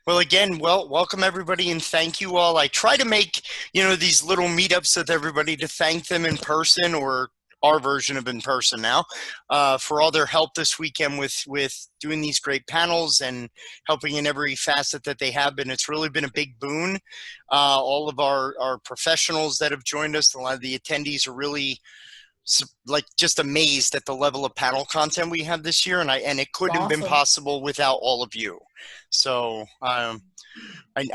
Well, again, welcome everybody and thank you all. I try to make, these little meetups with everybody to thank them in person or our version of in person now for all their help this weekend with doing these great panels and helping in every facet that they have been. It's really been a big boon. All of our professionals that have joined us, a lot of the attendees are really just amazed at the level of panel content we have this year, and it couldn't have been possible without all of you. So I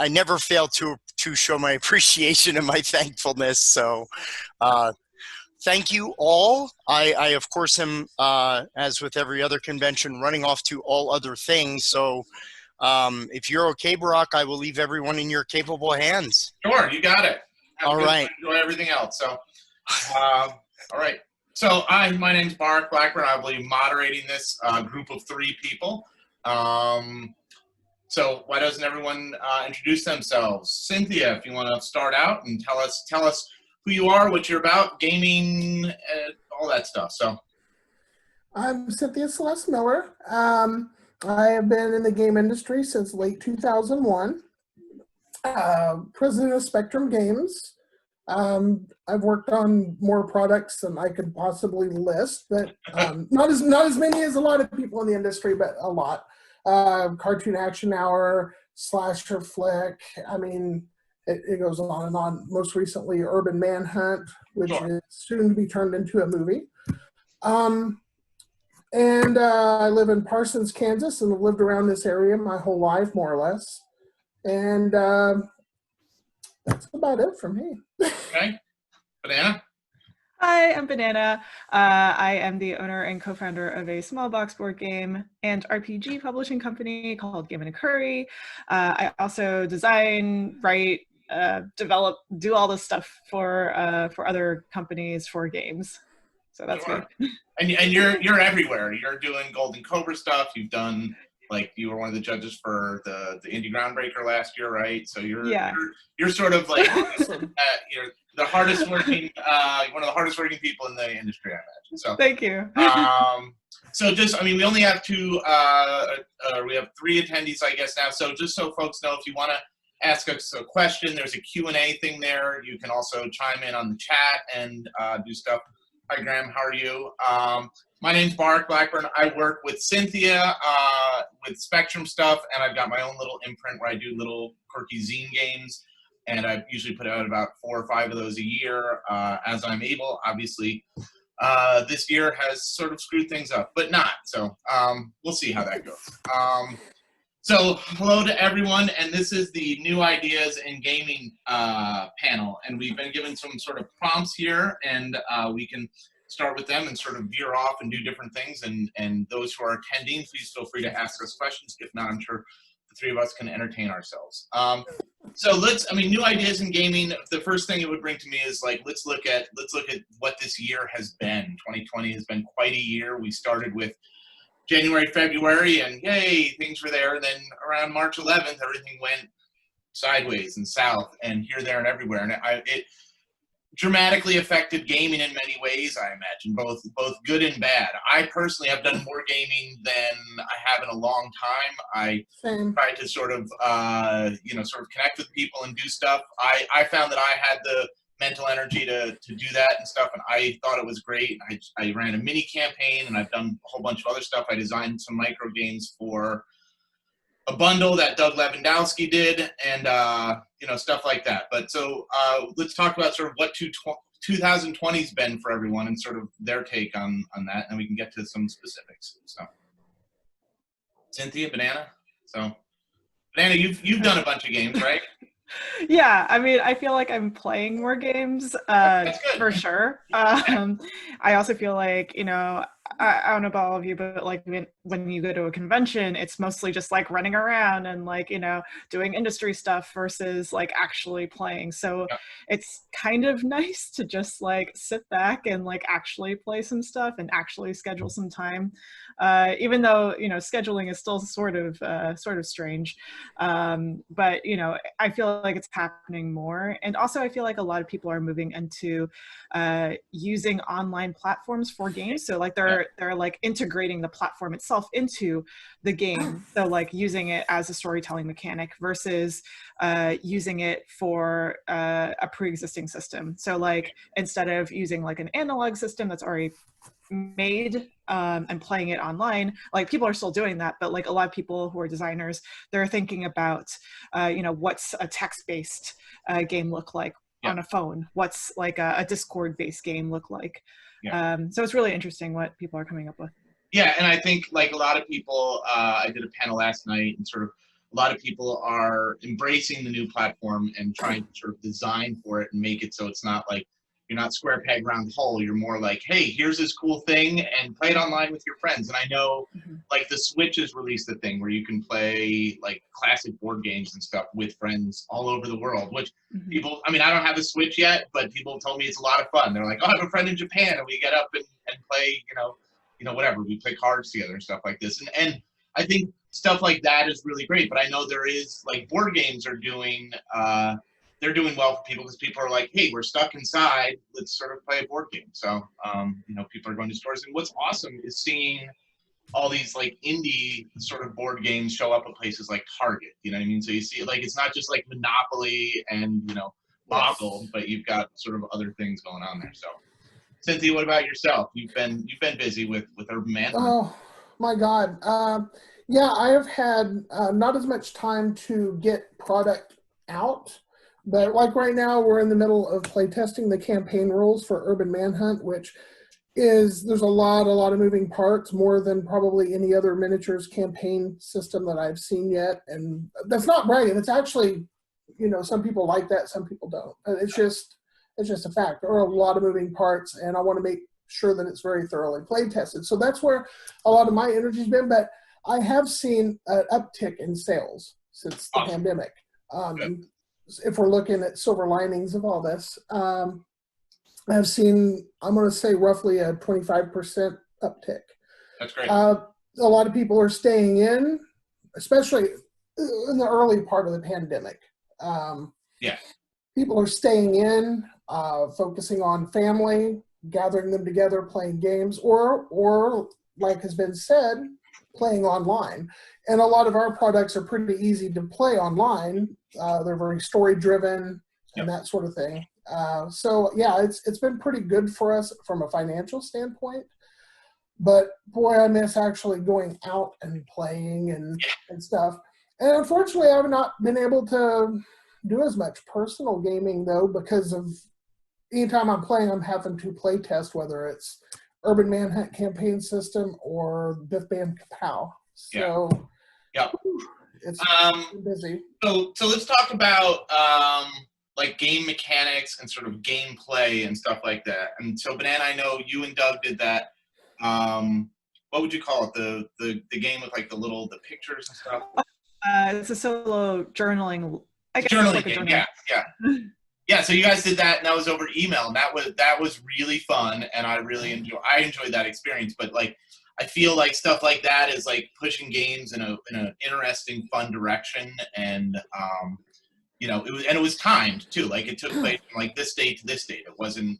never fail to show my appreciation and my thankfulness. So thank you all. I of course am, as with every other convention, running off to all other things. So if you're okay, Barack, I will leave everyone in your capable hands. Sure, you got it. All right. Enjoy everything else. So, all right. So my name's Mark Blackburn. I will be moderating this group of 3 people. So why doesn't everyone introduce themselves? Cynthia, if you want to start out and tell us who you are, what you're about, gaming, all that stuff. So, I'm Cynthia Celeste Miller. I have been in the game industry since late 2001. President of Spectrum Games. I've worked on more products than I could possibly list, but not as many as a lot of people in the industry, but a lot. Cartoon Action Hour, Slasher Flick. I mean, it goes on and on. Most recently, Urban Manhunt, which is soon to be turned into a movie. And I live in Parsons, Kansas, and have lived around this area my whole life, more or less. And that's about it for me. Okay. Banana? Hi, I'm Banana. I am the owner and co-founder of a small box board game and RPG publishing company called Game and Curry. I also design, write, develop, do all this stuff for other companies for games. So that's me. And you're everywhere. You're doing Golden Cobra stuff. You've done, you were one of the judges for the Indie Groundbreaker last year, right? So you're sort of like you're the hardest working, one of the hardest working people in the industry, I imagine. So thank you. So we only have 2. We have 3 attendees, I guess now. So just so folks know, if you want to ask us a question, there's a Q&A thing there. You can also chime in on the chat and do stuff. Hi, Graham. How are you? My name's Mark Blackburn. I work with Cynthia with Spectrum stuff, and I've got my own little imprint where I do little quirky zine games, and I usually put out about 4 or 5 of those a year as I'm able. Obviously, this year has sort of screwed things up, but not. So we'll see how that goes. So hello to everyone, and this is the New Ideas in Gaming panel, and we've been given some sort of prompts here, and we can start with them and sort of veer off and do different things, and those who are attending, please feel free to ask us questions. If not, I'm sure the 3 of us can entertain ourselves. So New Ideas in Gaming, the first thing it would bring to me is let's look at what this year has been. 2020 has been quite a year. We started with January, February, and yay, things were there. And then around March 11th, everything went sideways and south and here, there, and everywhere. And it dramatically affected gaming in many ways, I imagine, both good and bad. I personally have done more gaming than I have in a long time. I try to sort of connect with people and do stuff. I found that I had the mental energy to do that and stuff, and I thought it was great. I ran a mini campaign, and I've done a whole bunch of other stuff. I designed some micro games for a bundle that Doug Lewandowski did, and stuff like that. But so let's talk about sort of what 2020's been for everyone and sort of their take on that, and we can get to some specifics. So Cynthia, Banana. So Banana, you've done a bunch of games, right? Yeah, I feel like I'm playing more games for sure. I also feel like, I don't know about all of you, but when you go to a convention, it's mostly just running around and doing industry stuff versus actually playing. So it's kind of nice to just sit back and actually play some stuff and actually schedule some time. Even though, scheduling is still sort of strange. But, I feel like it's happening more. And also I feel like a lot of people are moving into using online platforms for games. So there they're like integrating the platform itself into the game. So like using it as a storytelling mechanic versus using it for a pre-existing system. So like instead of using like an analog system that's already made and playing it online, like people are still doing that, but like a lot of people who are designers, they're thinking about what's a text-based game look like on a phone, what's like a Discord based game look like. So it's really interesting what people are coming up with. Yeah, and I think like a lot of people, I did a panel last night, and sort of a lot of people are embracing the new platform and trying to sort of design for it and make it so it's not like you're not square peg round hole. You're more like, hey, here's this cool thing, and play it online with your friends. And I know like the Switch has released a thing where you can play like classic board games and stuff with friends all over the world, which people, I mean, I don't have a Switch yet, but people told me it's a lot of fun. They're like, oh, I have a friend in Japan, and we get up and play, whatever, we play cards together and stuff like this. And I think stuff like that is really great. But I know there is like board games are doing, they're doing well for people because people are like, hey, we're stuck inside, let's sort of play a board game. So, people are going to stores. And what's awesome is seeing all these like indie sort of board games show up at places like Target, you know what I mean? So you see, like, it's not just like Monopoly and, Boggle, but you've got sort of other things going on there. So, Cynthia, what about yourself? You've been busy with Urban Manhunt. Oh my God. Yeah, I have had not as much time to get product out, but like right now we're in the middle of playtesting the campaign rules for Urban Manhunt, which is, there's a lot of moving parts, more than probably any other miniatures campaign system that I've seen yet. And that's not bragging. It's actually, some people like that, some people don't. It's just a fact. There are a lot of moving parts, and I want to make sure that it's very thoroughly play tested. So that's where a lot of my energy's been. But I have seen an uptick in sales since the pandemic. If we're looking at silver linings of all this, I've seen, I'm going to say roughly a 25% uptick. That's great. A lot of people are staying in, especially in the early part of the pandemic. People are staying in, focusing on family, gathering them together, playing games, or like has been said, playing online. And a lot of our products are pretty easy to play online. They're very story driven and that sort of thing. So yeah, it's been pretty good for us from a financial standpoint. But boy, I miss actually going out and playing and stuff. And unfortunately, I've not been able to do as much personal gaming though, because of anytime I'm playing, I'm having to play test, whether it's Urban Manhunt campaign system or Death Band Kapow. So it's busy. So let's talk about like game mechanics and sort of gameplay and stuff like that. And so Banana, I know you and Doug did that. What would you call it? The game with like the pictures and stuff? It's a solo journaling. I guess journaling like game. Yeah. So you guys did that, and that was over email, and that was really fun, and I really enjoyed that experience. But like, I feel like stuff like that is like pushing games in an interesting, fun direction, and it was timed too. Like it took place from like this date to this date. It wasn't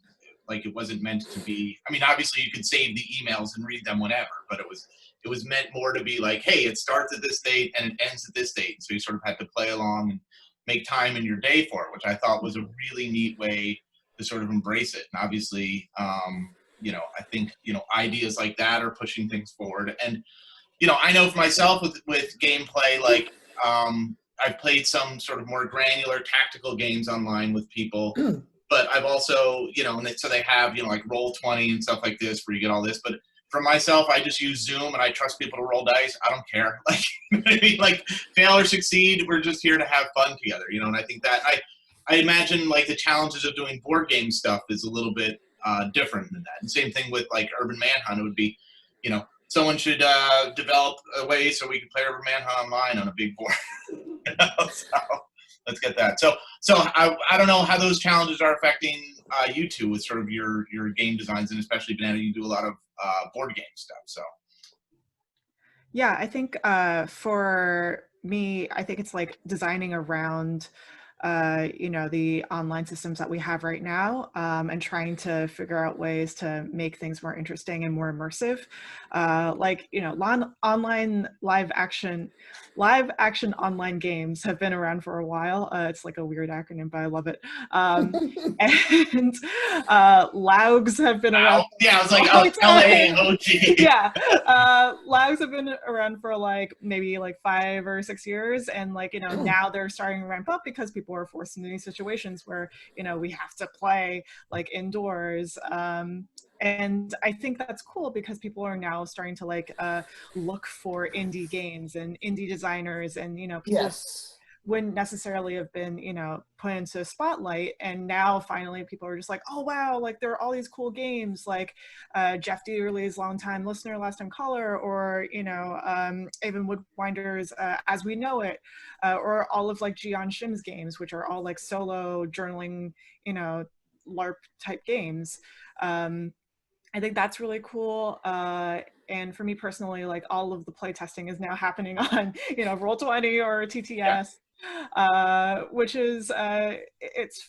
meant to be. I mean, obviously you could save the emails and read them whenever, but it was meant more to be like, hey, it starts at this date and it ends at this date. So you sort of had to play along and make time in your day for it, which I thought was a really neat way to sort of embrace it. And obviously, I think, ideas like that are pushing things forward. And, I know for myself with gameplay, like, I've played some sort of more granular tactical games online with people, but I've also, so they have, like Roll20 and stuff like this where you get all this. But for myself, I just use Zoom and I trust people to roll dice. I don't care. Like, fail or succeed, we're just here to have fun together, and I think that I imagine like the challenges of doing board game stuff is a little bit different than that. And same thing with like Urban Manhunt. It would be, someone should develop a way so we can play Urban Manhunt online on a big board. So let's get that. So I don't know how those challenges are affecting you two with sort of your game designs, and especially Banana, you do a lot of board game stuff. So yeah, I think for me, I think it's like designing around you know, the online systems that we have right now, and trying to figure out ways to make things more interesting and more immersive. Like, you know, online live action online games have been around for a while. It's like a weird acronym, but I love it. And LAUGs have been around. Yeah, I was like, oh, LAOG. Yeah, LAUGs have been around for like maybe like 5 or 6 years, and like, you know, now they're starting to ramp up because people are forced into these situations where, you know, we have to play like indoors. And I think that's cool because people are now starting to like look for indie games and indie designers, and, you know, people Yes. wouldn't necessarily have been, you know, put into a spotlight, and now finally people are just like, oh wow, like there are all these cool games, like Jeff Dearley's longtime listener, last time caller, or, you know, Avon Woodwinder's As We Know It, or all of like Jian Shim's games, which are all like solo journaling, you know, LARP type games. I think that's really cool. And for me personally, like all of the play testing is now happening on, you know, Roll20 or TTS, which is, it's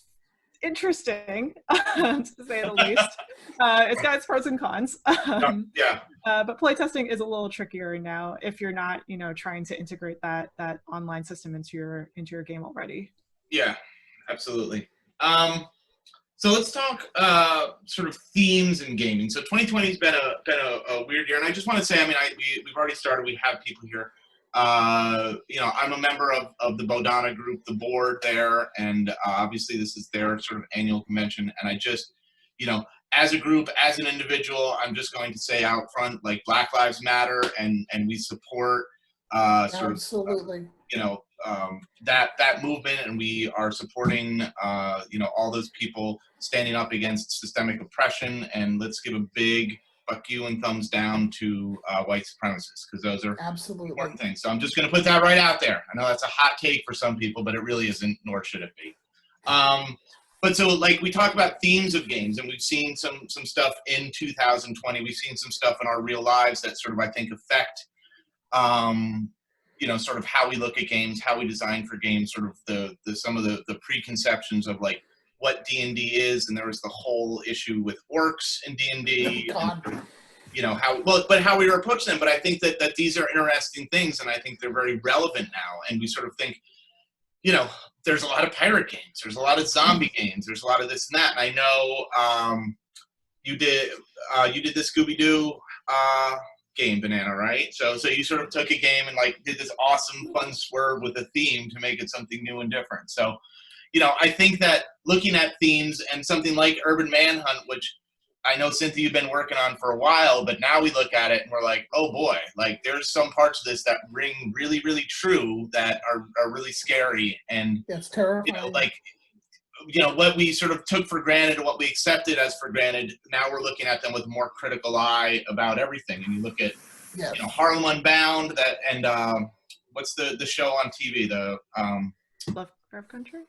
interesting to say the least. It's got its pros and cons. But playtesting is a little trickier now if you're not, you know, trying to integrate that online system into your game already. Yeah, absolutely. So let's talk sort of themes in gaming. So 2020 has been a weird year, and I just want to say, I mean, we've already started. We have people here. You know, I'm a member of the Bodhana group, the board there, and obviously this is their sort of annual convention. And I just, you know, as a group, as an individual, I'm just going to say out front, like, Black Lives Matter, and we support sort Absolutely. you know, that movement, and we are supporting, you know, all those people standing up against systemic oppression. And let's give a big fuck you and thumbs down to white supremacists, because those are absolutely important things. So I'm just going to put that right out there. I know that's a hot take for some people, but it really isn't, nor should it be. But so, like, we talk about themes of games, and we've seen some stuff in 2020. We've seen some stuff in our real lives that sort of, I think, affect you know, sort of how we look at games, how we design for games, sort of the some of the preconceptions of like what D&D is. And there was the whole issue with orcs in D&D, and, you know, how we were approaching them. But I think that these are interesting things, and I think they're very relevant now. And we sort of think, you know, there's a lot of pirate games, there's a lot of zombie games, there's a lot of this and that. And I know you did the Scooby-Doo game, Banana, right? So you sort of took a game and like did this awesome fun swerve with a theme to make it something new and different. So, you know, I think that looking at themes and something like Urban Manhunt, which I know, Cynthia, you've been working on for a while, but now we look at it and we're like, oh boy, like there's some parts of this that ring really, really true, that are really scary. And it's terrifying. You know, like, you know, what we sort of took for granted and what we accepted as for granted, now we're looking at them with a more critical eye about everything. And you look at, you know, Harlem Unbound, that, and what's the show on TV, the Lovecraft Country?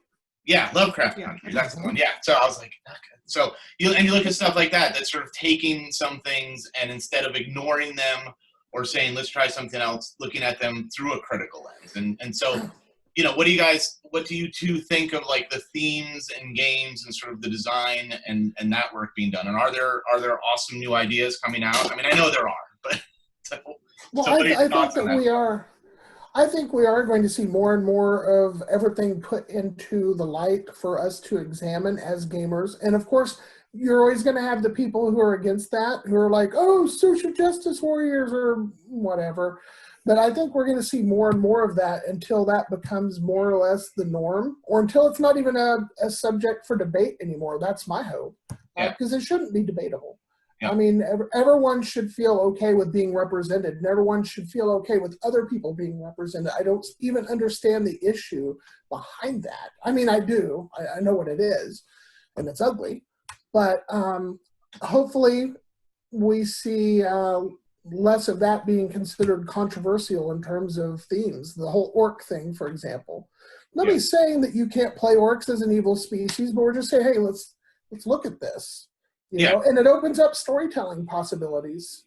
Yeah, Lovecraft Country. That's the one. Yeah. So I was like, okay. So you look at stuff like that, that's sort of taking some things and instead of ignoring them or saying, let's try something else, looking at them through a critical lens. And so, you know, what do you two think of like the themes and games and sort of the design and that work being done? And are there awesome new ideas coming out? I mean, I know there are, but I think we are going to see more and more of everything put into the light for us to examine as gamers. And of course, you're always going to have the people who are against that, who are like, oh, social justice warriors or whatever. But I think we're going to see more and more of that until that becomes more or less the norm, or until it's not even a subject for debate anymore. That's my hope, because it shouldn't be debatable. Yeah. I mean, everyone should feel okay with being represented, and everyone should feel okay with other people being represented. I don't even understand the issue behind that. I mean, I do. I know what it is, and it's ugly. But hopefully we see less of that being considered controversial in terms of themes. The whole orc thing, for example. Nobody's saying that you can't play orcs as an evil species, but we're just saying, hey, let's look at this. You know, and it opens up storytelling possibilities,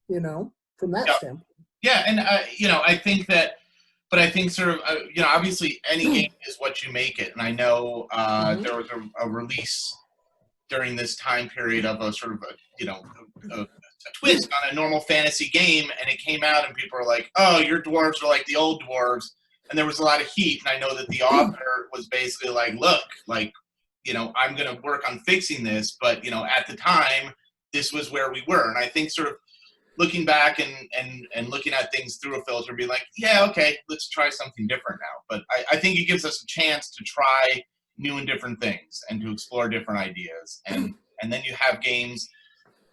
you know, from that standpoint. Yeah, and you know, I think that but I think sort of, obviously any game is what you make it. And I know there was a release during this time period of a sort of a twist on a normal fantasy game, and it came out and people were like, oh, your dwarves are like the old dwarves, and there was a lot of heat. And I know that the author was basically like, look, like, I'm going to work on fixing this, but at the time this was where we were. And I think sort of looking back and looking at things through a filter and be like, yeah, okay, let's try something different now. But I think it gives us a chance to try new and different things and to explore different ideas. And then you have games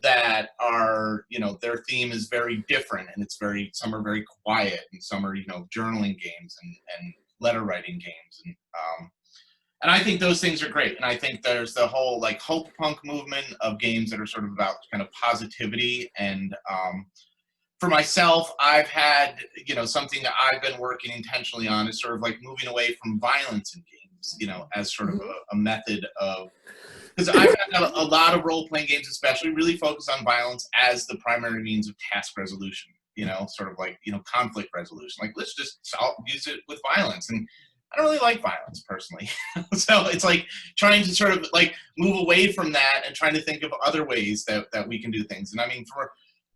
that are, their theme is very different, and some are very quiet, and some are, journaling games and letter writing games. And I think those things are great. And I think there's the whole like hope punk movement of games that are sort of about kind of positivity. And for myself, I've had, something that I've been working intentionally on is sort of like moving away from violence in games, as sort of a method of, because I've had a lot of role-playing games, especially really focus on violence as the primary means of task resolution, sort of like, conflict resolution. Like, let's just use it with violence. And I don't really like violence personally. So it's like trying to sort of like move away from that and trying to think of other ways that we can do things. And I mean,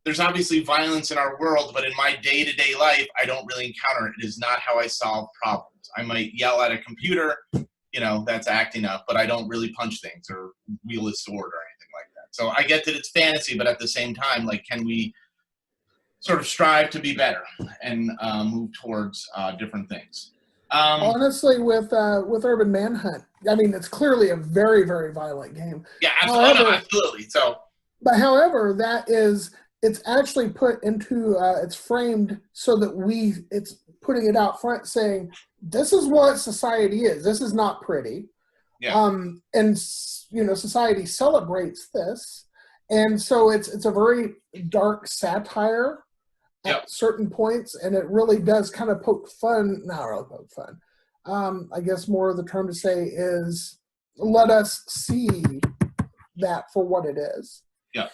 there's obviously violence in our world, but in my day-to-day life, I don't really encounter it. It is not how I solve problems. I might yell at a computer, that's acting up, but I don't really punch things or wield a sword or anything like that. So I get that it's fantasy, but at the same time, like, can we sort of strive to be better and move towards different things? Honestly, with Urban Manhunt, I mean, it's clearly a very, very violent game. Yeah, absolutely. Absolutely. So, but however, it's actually put into, it's framed so that it's putting it out front saying, this is what society is. This is not pretty. Yeah. And society celebrates this, and so it's a very dark satire at certain points, and it really does kind of poke fun. Not really poke fun. I guess more of the term to say is let us see that for what it is. Yeah.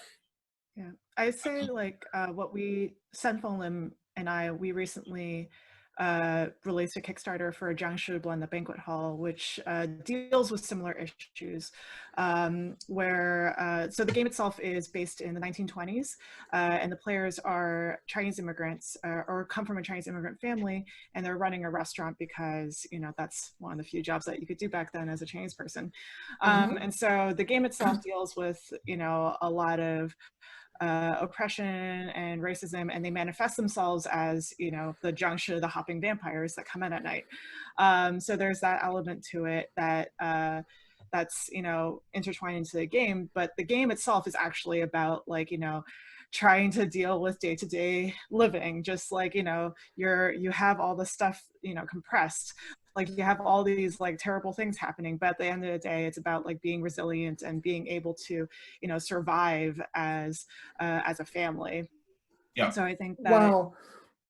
Yeah. I say like what Senful Lim and we recently released a Kickstarter for Jiangshi Blend the Banquet Hall, which deals with similar issues, where so the game itself is based in the 1920s, and the players are Chinese immigrants or come from a Chinese immigrant family, and they're running a restaurant because that's one of the few jobs that you could do back then as a Chinese person. And so the game itself deals with a lot of oppression and racism, and they manifest themselves as the Jiangshi, the hopping vampires that come in at night. So there's that element to it that's intertwined into the game, but the game itself is actually about trying to deal with day-to-day living, just like you have all the stuff compressed, like you have all these terrible things happening, but at the end of the day it's about being resilient and being able to survive as a family. Yeah. So I think that Wow.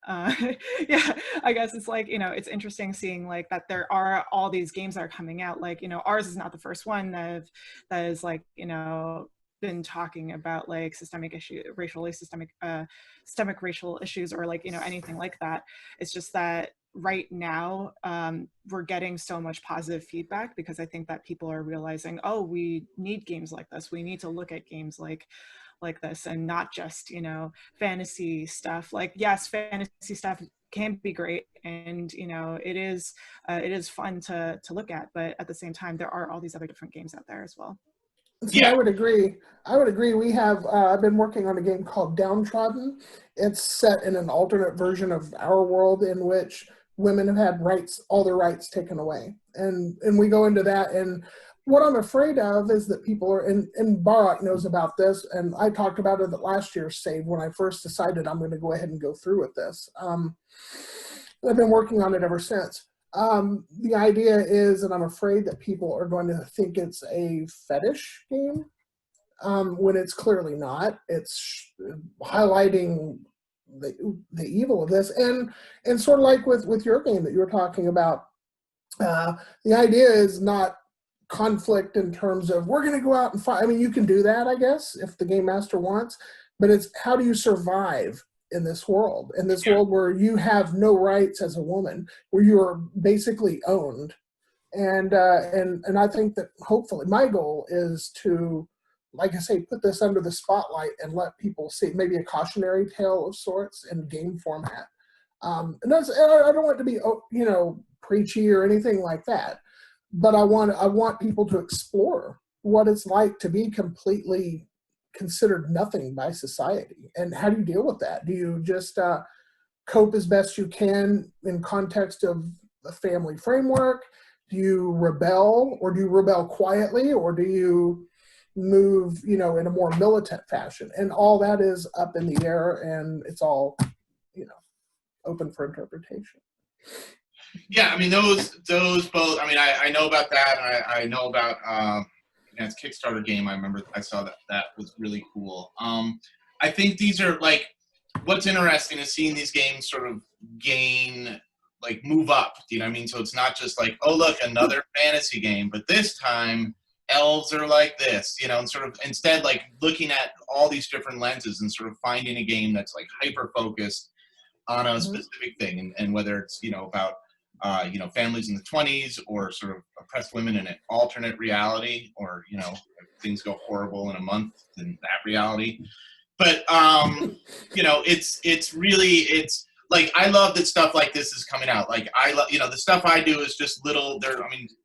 yeah, I guess it's it's interesting seeing that there are all these games that are coming out, ours is not the first one that is been talking about systemic racial issues or anything like that. It's just that right now we're getting so much positive feedback because I think that people are realizing, oh, we need games like this. We need to look at games like this and not just fantasy stuff. Yes, fantasy stuff can be great, and it is fun to look at, but at the same time there are all these other different games out there as well. See, I would agree. We have, I've been working on a game called Downtrodden. It's set in an alternate version of our world in which women have had all their rights taken away. And we go into that, and what I'm afraid of is that people are, and Barak knows about this, and I talked about it at last year's save when I first decided I'm going to go ahead and go through with this. I've been working on it ever since. The idea is, and I'm afraid that people are going to think it's a fetish game, when it's clearly not. It's highlighting the evil of this, and sort of like with your game that you were talking about, the idea is not conflict in terms of we're going to go out and fight. I mean, you can do that, I guess, if the game master wants, but it's how do you survive in this world, where you have no rights as a woman, where you are basically owned. And I think that hopefully my goal is to, like I say, put this under the spotlight and let people see maybe a cautionary tale of sorts in game format. And I don't want it to be, preachy or anything like that, but I want people to explore what it's like to be completely considered nothing by society. And how do you deal with that? Do you just cope as best you can in context of the family framework? Do you rebel, or do you rebel quietly, or do you move, in a more militant fashion? And all that is up in the air, and it's all, open for interpretation. Yeah, I mean, those both. I mean, I know about that, and I know about it's Kickstarter game. I remember I saw that was really cool. I think these are like, what's interesting is seeing these games sort of move up. Do you know what I mean? So it's not just like, oh look, another fantasy game, but this time elves are like this, and sort of instead like looking at all these different lenses and sort of finding a game that's like hyper focused on a specific thing, and whether it's about families in the 20s, or sort of oppressed women in an alternate reality, or if things go horrible in a month in that reality. But it's like, I love that stuff like this is coming out. Like, I love, the stuff I do is just little,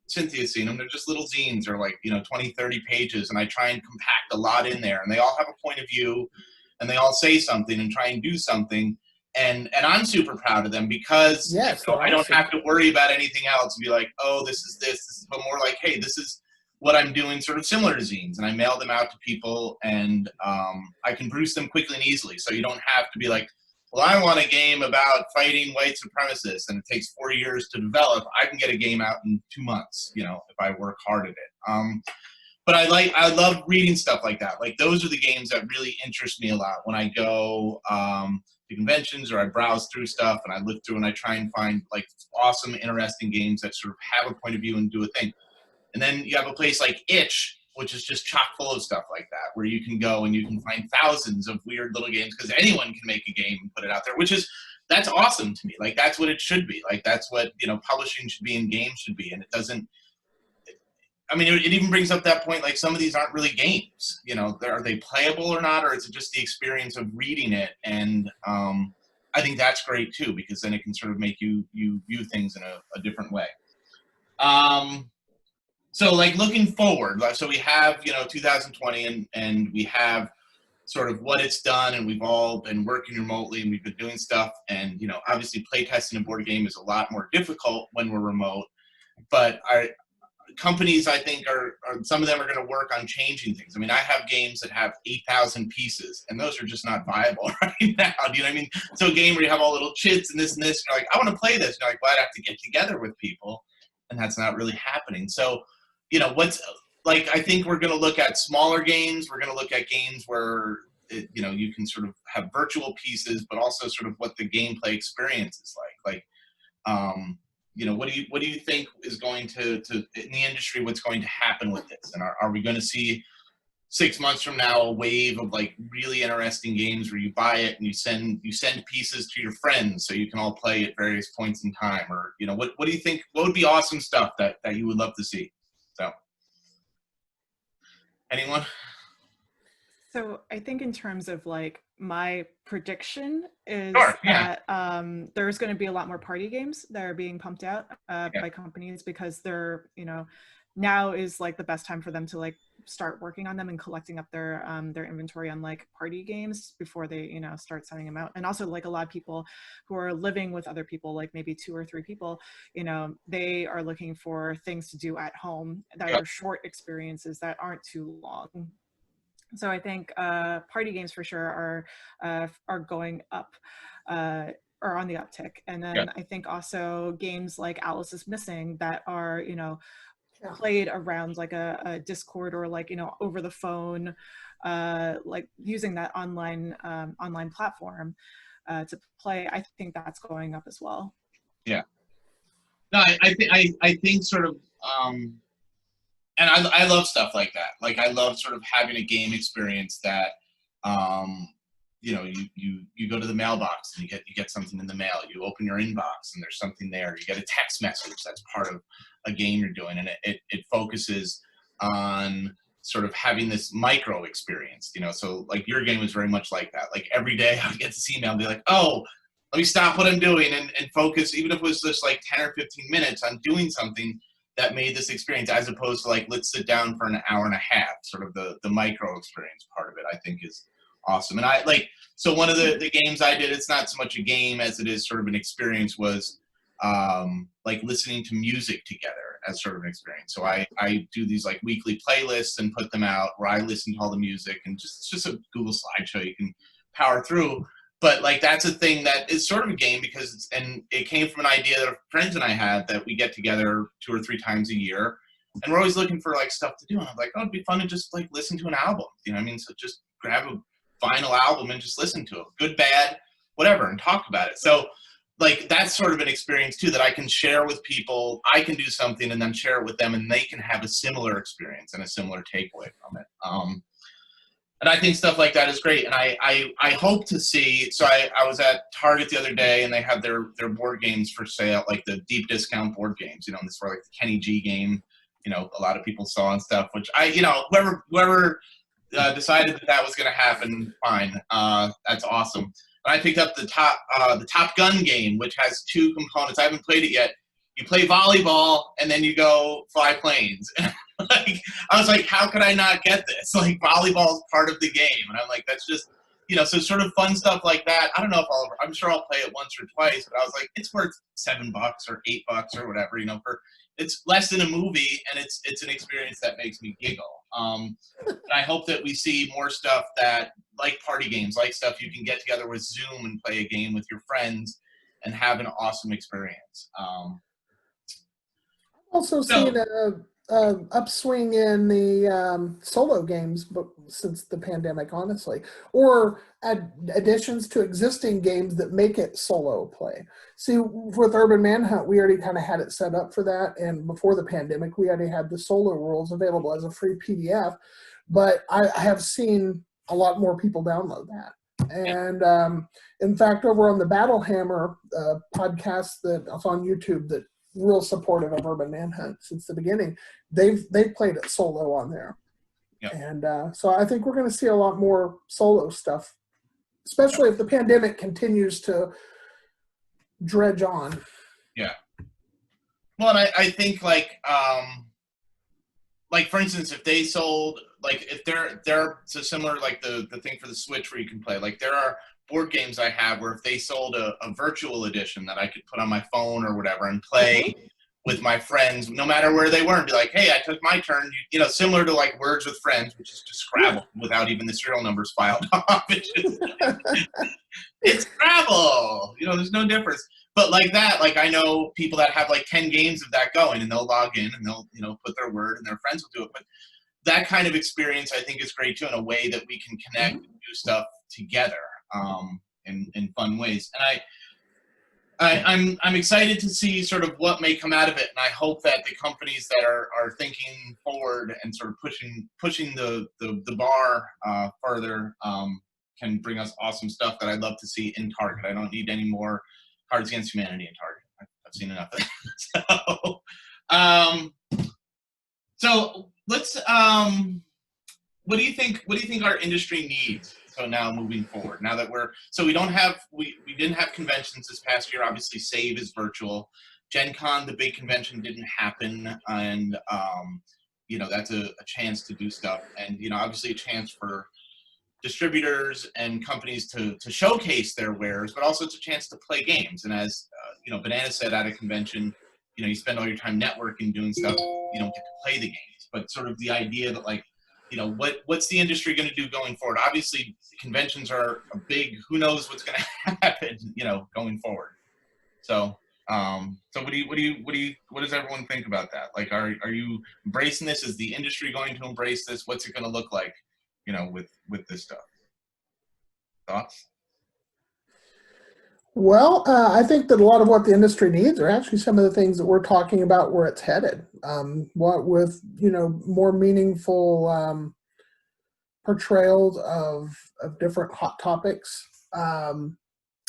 Cynthia's seen them, they're just little zines, or like 20, 30 pages, and I try and compact a lot in there, and they all have a point of view, and they all say something and try and do something. And I'm super proud of them, because I don't have to worry about anything else and be like, oh, this is, but more like, hey, this is what I'm doing, sort of similar to zines, and I mail them out to people, and I can produce them quickly and easily. So you don't have to be like, well, I want a game about fighting white supremacists, and it takes 4 years to develop. I can get a game out in 2 months, if I work hard at it. But I love reading stuff like that. Like, those are the games that really interest me a lot when I go to conventions, or I browse through stuff and I look through and I try and find like awesome, interesting games that sort of have a point of view and do a thing. And then you have a place like Itch, which is just chock full of stuff like that, where you can go and you can find thousands of weird little games, because anyone can make a game and put it out there, that's awesome to me. Like, that's what it should be. Like, that's what, publishing should be and games should be. And it doesn't, it even brings up that point, like, some of these aren't really games, are they playable or not, or is it just the experience of reading it? And I think that's great too, because then it can sort of make you view things in a different way. So like, looking forward, so we have 2020, and we have sort of what it's done, and we've all been working remotely, and we've been doing stuff, and obviously playtesting a board game is a lot more difficult when we're remote, but companies, I think, are some of them are going to work on changing things. I have games that have 8,000 pieces, and those are just not viable right now. Do you know what I mean? So a game where you have all little chits and this, and you're like, I want to play this. And you're like, well, I'd have to get together with people, and that's not really happening. So, I think we're going to look at smaller games. We're going to look at games where you can sort of have virtual pieces, but also sort of what the gameplay experience is like. What do you think is going to in the industry? What's going to happen with this? And are we going to see 6 months from now a wave of like really interesting games where you buy it and you send pieces to your friends so you can all play at various points in time? Or what do you think? What would be awesome stuff that you would love to see? So, anyone? So I think in terms of like, my prediction is yeah. that there's going to be a lot more party games that are being pumped out by companies, because they're, now is like the best time for them to like start working on them and collecting up their inventory on like party games before they start sending them out. And also, like, a lot of people who are living with other people, like maybe 2 or 3 people, they are looking for things to do at home that are short experiences that aren't too long. So I think party games for sure are going up, or on the uptick. And then I think also games like Alice is Missing that are, played around like a Discord, or like, over the phone, like using that online platform to play. I think that's going up as well. Yeah. No, I think sort of, and I love stuff like that. Like, I love sort of having a game experience that, you go to the mailbox and you get something in the mail. You open your inbox and there's something there. You get a text message that's part of a game you're doing, and it focuses on sort of having this micro experience. So like your game was very much like that. Like every day I would get this email and be like, oh, let me stop what I'm doing and focus, even if it was just like 10 or 15 minutes on doing something that made this experience, as opposed to like, let's sit down for an hour and a half. Sort of the micro experience part of it, I think, is awesome. And so one of the games I did, it's not so much a game as it is sort of an experience, was like listening to music together as sort of an experience. So I do these like weekly playlists and put them out where I listen to all the music, and it's just a Google slideshow you can power through. But like that's a thing that is sort of a game, because it came from an idea that friends and I had, that we get together 2 or 3 times a year, and we're always looking for like stuff to do. And I'm like, oh, it'd be fun to just like listen to an album. You know what I mean? So just grab a vinyl album and just listen to it, good, bad, whatever, and talk about it. So like that's sort of an experience too that I can share with people. I can do something and then share it with them, and they can have a similar experience and a similar takeaway from it. And I think stuff like that is great. And I hope to see, so I was at Target the other day, and they have their board games for sale, like the deep discount board games, and this for like the Kenny G game, a lot of people saw and stuff, which whoever decided that was going to happen, fine. That's awesome. And I picked up the Top Gun game, which has 2 components. I haven't played it yet. You play volleyball, and then you go fly planes. Like, I was like, how could I not get this? Like, volleyball is part of the game. And I'm like, that's just, so sort of fun stuff like that. I don't know if I'm sure I'll play it once or twice, but I was like, it's worth $7 or $8 or whatever, it's less than a movie, and it's an experience that makes me giggle. And I hope that we see more stuff that, like party games, like stuff you can get together with Zoom and play a game with your friends and have an awesome experience. Also seen a upswing in the solo games, but since the pandemic, honestly, or additions to existing games that make it solo play. See, with Urban Manhunt, we already kind of had it set up for that, and before the pandemic, we already had the solo rules available as a free PDF. But I have seen a lot more people download that. And in fact, over on the Battle Hammer podcast that's on YouTube, that real supportive of Urban Manhunt since the beginning, they've played it solo on there. Yep. And so I think we're going to see a lot more solo stuff, especially if the pandemic continues to dredge on. Yeah. Well, and I think like for instance, if they sold, like if they're so similar, like the thing for the Switch where you can play, like there are board games I have where if they sold a virtual edition that I could put on my phone or whatever and play with my friends, no matter where they were, and be like, hey, I took my turn, similar to like Words with Friends, which is just Scrabble without even the serial numbers filed off. It's Scrabble, there's no difference. But like that, like I know people that have like 10 games of that going, and they'll log in and they'll put their word and their friends will do it. But that kind of experience I think is great too, in a way that we can connect and do stuff together in fun ways. And I'm excited to see sort of what may come out of it, and I hope that the companies that are thinking forward and sort of pushing the bar further can bring us awesome stuff that I'd love to see in Target. I don't need any more Cards Against Humanity in Target. I've seen enough of that. So let's. What do you think our industry needs? So now moving forward, now that we didn't have conventions this past year. Obviously, Save is virtual. Gen Con, the big convention, didn't happen, and that's a chance to do stuff, and obviously a chance for distributors and companies to showcase their wares, but also it's a chance to play games. And as Banana said at a convention, you spend all your time networking, doing stuff, you don't get to play the games. But sort of the idea that like, what's the industry going to do going forward? Obviously, conventions are a big, who knows what's going to happen, going forward. So, what does everyone think about that? Like, are you embracing this? Is the industry going to embrace this? What's it going to look like, with this stuff? Thoughts? Well, I think that a lot of what the industry needs are actually some of the things that we're talking about where it's headed. What with, more meaningful portrayals of different hot topics,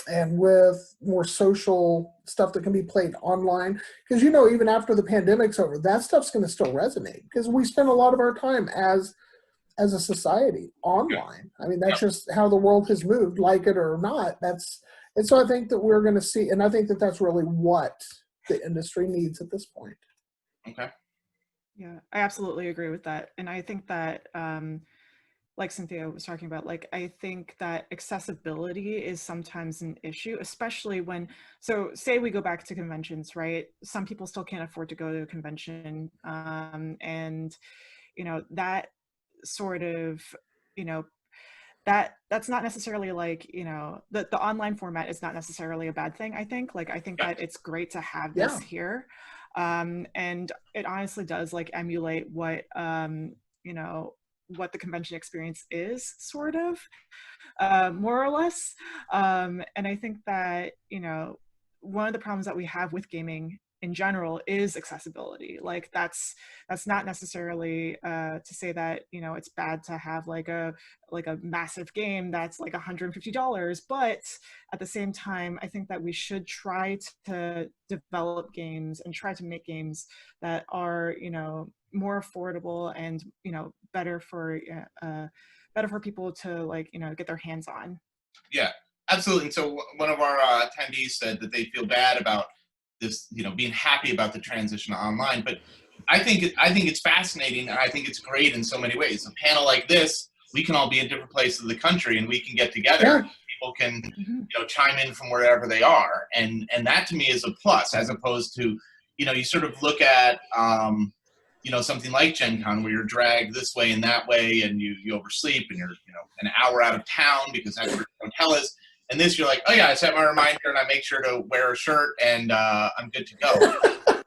and with more social stuff that can be played online. Because, you know, even after the pandemic's over, that stuff's going to still resonate because we spend a lot of our time as a society online. I mean, that's just how the world has moved, like it or not. And so I think that we're going to see, and I think that that's really what the industry needs at this point. Okay. Yeah, I absolutely agree with that. And I think that, like Cynthia was talking about, like, I think that accessibility is sometimes an issue, especially when, so say we go back to conventions, right? Some people still can't afford to go to a convention. And, you know, that sort of, you know, that's not necessarily like, you know, the online format is not necessarily a bad thing. I think that it's great to have this here. And it honestly does like emulate what, you know, what the convention experience is, sort of, more or less. And I think that, you know, one of the problems that we have with gaming in general is accessibility. Like that's not necessarily to say that, you know, it's bad to have like a massive game that's like $150, but at the same time, I think that we should try to develop games and try to make games that are, you know, more affordable and, you know, better for people to, like, you know, get their hands on. Yeah, absolutely. And so one of our attendees said that they feel bad about this, you know, being happy about the transition to online. But I think it's fascinating, and I think it's great in so many ways. A panel like this, we can all be in different places of the country, and we can get together. Yeah. And people can, you know, chime in from wherever they are, and that to me is a plus, as opposed to, you know, you sort of look at, you know, something like Gen Con where you're dragged this way and that way, and you oversleep, and you're, you know, an hour out of town because that's where your hotel is. And this, you're like, oh yeah, I set my reminder and I make sure to wear a shirt and I'm good to go.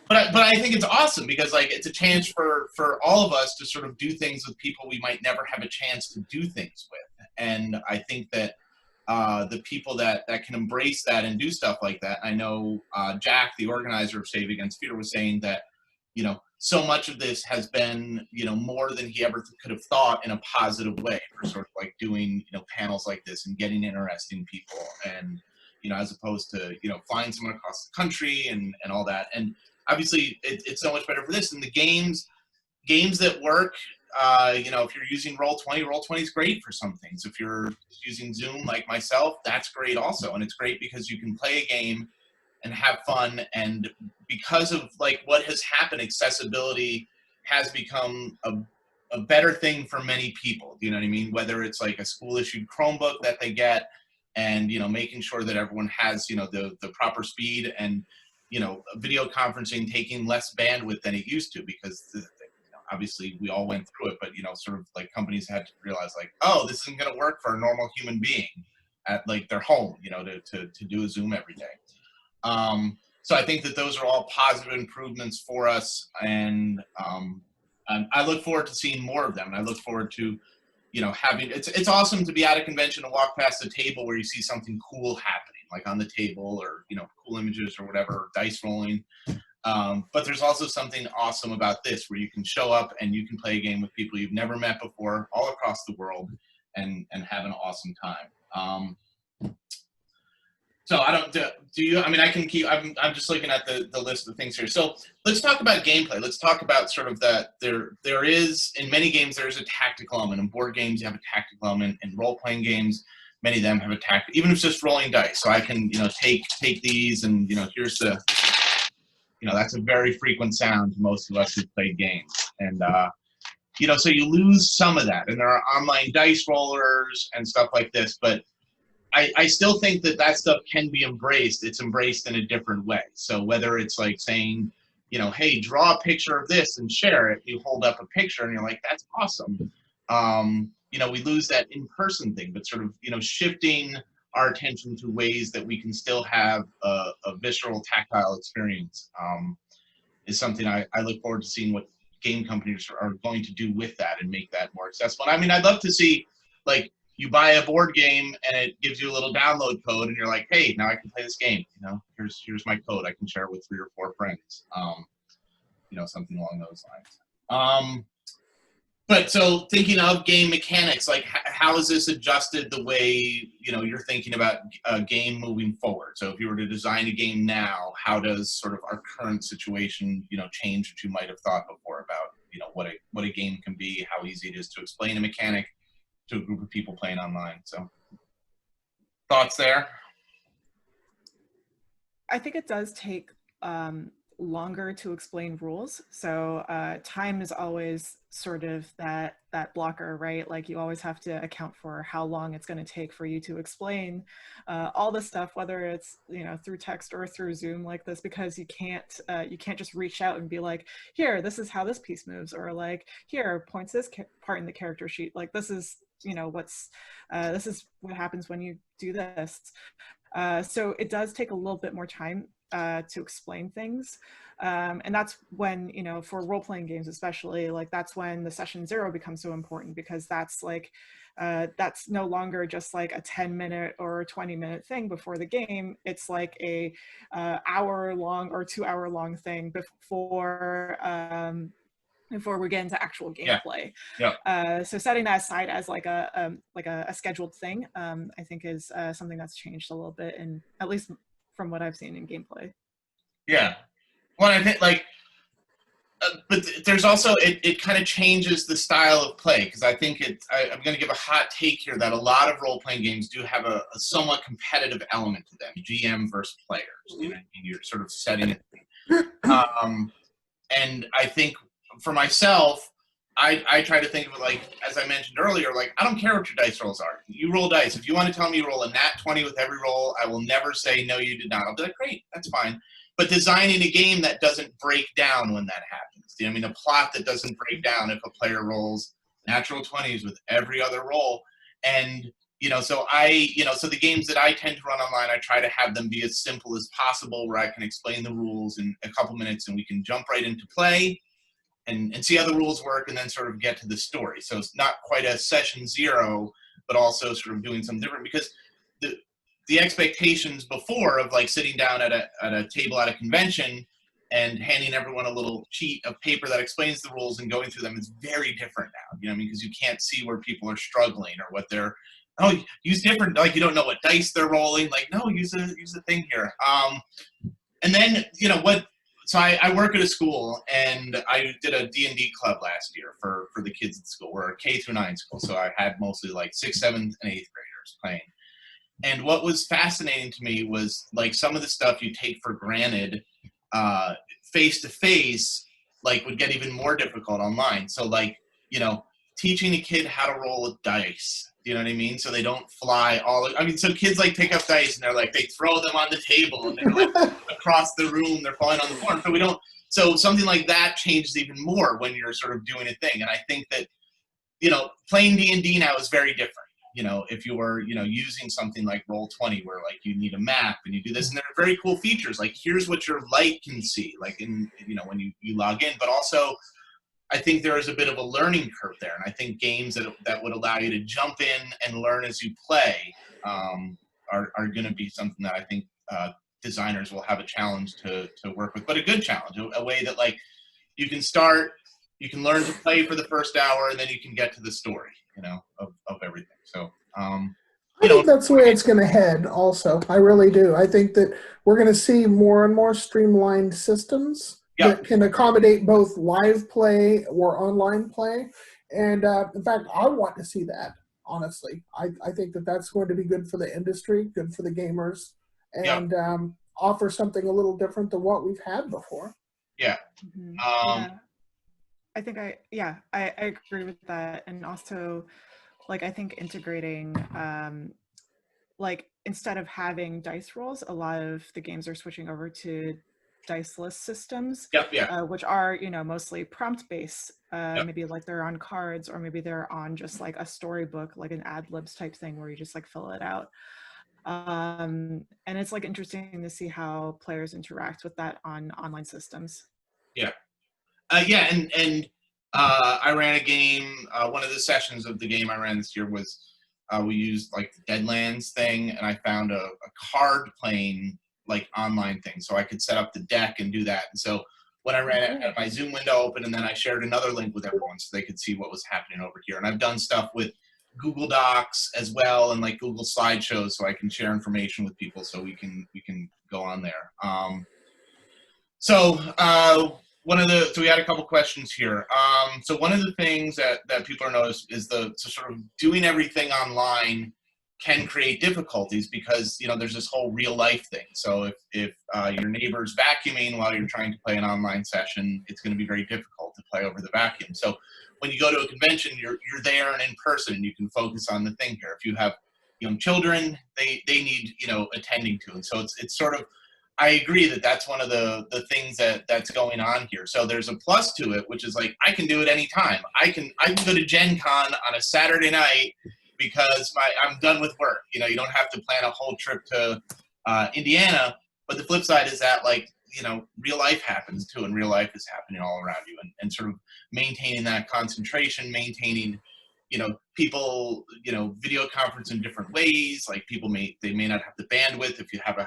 But I think it's awesome because, like, it's a chance for all of us to sort of do things with people we might never have a chance to do things with. And I think that the people that can embrace that and do stuff like that. I know Jack, the organizer of Save Against Fear, was saying that, you know, so much of this has been, you know, more than he ever could have thought in a positive way for sort of like doing, you know, panels like this and getting interesting people, and, you know, as opposed to, you know, flying someone across the country and all that. And obviously it's so much better for this. And the games that work, you know, if you're using Roll20 is great for some things. If you're using Zoom like myself, that's great also. And it's great because you can play a game and have fun. And because of like what has happened, accessibility has become a better thing for many people. Do you know what I mean? Whether it's like a school issued Chromebook that they get, and, you know, making sure that everyone has, you know, the proper speed, and, you know, video conferencing taking less bandwidth than it used to, because obviously we all went through it, but, you know, sort of like companies had to realize like, oh, this isn't going to work for a normal human being at like their home, you know, to do a Zoom every day. So I think that those are all positive improvements for us, and I look forward to seeing more of them. And I look forward to, you know, having, it's awesome to be at a convention and walk past a table where you see something cool happening, like on the table, or, you know, cool images or whatever, or dice rolling. But there's also something awesome about this, where you can show up and you can play a game with people you've never met before all across the world, and have an awesome time. So I don't, do you, I mean, I can keep, I'm just looking at the list of things here. So let's talk about gameplay. Let's talk about sort of that there is, in many games, there's a tactical element. In board games, you have a tactical element. In role-playing games, many of them have a tactical, even if it's just rolling dice. So I can, you know, take these and, you know, here's the, you know, that's a very frequent sound to most of us who play games. And, you know, so you lose some of that. And there are online dice rollers and stuff like this, but I still think that stuff can be embraced. It's embraced in a different way. So whether it's like saying, you know, hey, draw a picture of this and share it, you hold up a picture and you're like, that's awesome. You know, we lose that in-person thing, but sort of, you know, shifting our attention to ways that we can still have a visceral, tactile experience is something I look forward to seeing what game companies are going to do with that and make that more accessible. And I mean, I'd love to see, like, you buy a board game and it gives you a little download code and you're like, hey, now I can play this game. You know, here's my code. I can share it with 3 or 4 friends. You know, something along those lines. But so thinking of game mechanics, like how has this adjusted the way you're thinking about a game moving forward? So if you were to design a game now, how does sort of our current situation change what you might have thought before about what a game can be, how easy it is to explain a mechanic to a group of people playing online? So thoughts there? I think it does take longer to explain rules. So time is always sort of that blocker, right? Like you always have to account for how long it's going to take for you to explain all the stuff, whether it's through text or through Zoom like this, because you can't just reach out and be like, here, this is how this piece moves, or like, here, points this part in the character sheet. Like this is this is what happens when you do this. So it does take a little bit more time to explain things. And that's when, for role-playing games especially, like that's when the session 0 becomes so important, because that's like, that's no longer just like a 10-minute or 20-minute thing before the game. It's like a hour-long or 2-hour-long thing before we get into actual gameplay. Yeah. So setting that aside as like a scheduled thing, I think is something that's changed a little bit, and at least from what I've seen in gameplay. Yeah. Well, I think but there's also it kind of changes the style of play, because I think I'm going to give a hot take here that a lot of role-playing games do have a somewhat competitive element to them, GM versus players. You're sort of setting it. And I think for myself, I try to think of it like, as I mentioned earlier, like I don't care what your dice rolls are. You roll dice. If you want to tell me you roll a nat 20 with every roll, I will never say no, you did not. I'll be like, great, that's fine. But designing a game that doesn't break down when that happens. I mean, a plot that doesn't break down if a player rolls natural 20s with every other roll. And so so the games that I tend to run online, I try to have them be as simple as possible, where I can explain the rules in a couple minutes and we can jump right into play and see how the rules work, and then sort of get to the story. So it's not quite a session 0, but also sort of doing something different, because the expectations before of like sitting down at a table at a convention and handing everyone a little sheet of paper that explains the rules and going through them is very different now. Because you can't see where people are struggling or what they're, use different, like you don't know what dice they're rolling. Like, no, use a thing here. And then, so I work at a school, and I did a D&D club last year for the kids at school. We're a K-9 school, so I had mostly like 6th, 7th, and 8th graders playing. And what was fascinating to me was like some of the stuff you take for granted face-to-face, like would get even more difficult online. So like, teaching a kid how to roll a dice, you know what I mean? So they don't fly so kids like pick up dice and they're like, they throw them on the table and they're like across the room, they're falling on the floor. So something like that changes even more when you're sort of doing a thing. And I think that, playing D&D now is very different. If you were, using something like Roll20, where like you need a map and you do this, and there are very cool features, like here's what your light can see, like in, when you log in, but also I think there is a bit of a learning curve there. And I think games that would allow you to jump in and learn as you play are going to be something that I think designers will have a challenge to work with, but a good challenge, a way that like you can learn to play for the first hour, and then you can get to the story, of everything. So, I think that's the way it's going to head also. I really do. I think that we're going to see more and more streamlined systems that can accommodate both live play or online play. And in fact, I want to see that, honestly. I think that that's going to be good for the industry, good for the gamers, and offer something a little different than what we've had before. Yeah. Mm-hmm. I think I agree with that. And also, like, I think integrating, like, instead of having dice rolls, a lot of the games are switching over to diceless systems, which are, mostly prompt-based. Maybe like they're on cards, or maybe they're on just like a storybook, like an ad libs type thing where you just like fill it out. And it's like interesting to see how players interact with that on online systems. And I ran a game. One of the sessions of the game I ran this year was we used like the Deadlands thing, and I found a card playing like online thing, so I could set up the deck and do that. And so when I had my Zoom window open, and then I shared another link with everyone so they could see what was happening over here. And I've done stuff with Google Docs as well, and like Google slideshows, so I can share information with people, so we can go on there. So we had a couple questions here. So one of the things that people are noticed is sort of doing everything online can create difficulties because, you know, there's this whole real life thing. So if your neighbor's vacuuming while you're trying to play an online session, it's going to be very difficult to play over the vacuum. So when you go to a convention, you're there and in person, and you can focus on the thing here. If you have young children, they need, you know, attending to. And so it's sort of, I agree that that's one of the things that's going on here. So there's a plus to it, which is like, I can do it anytime. I can go to Gen Con on a Saturday night because I'm done with work. You know, you don't have to plan a whole trip to Indiana. But the flip side is that, like, you know, real life happens too, and real life is happening all around you, and sort of maintaining that concentration, maintaining, you know, people, you know, video conference in different ways. Like they may not have the bandwidth. If you have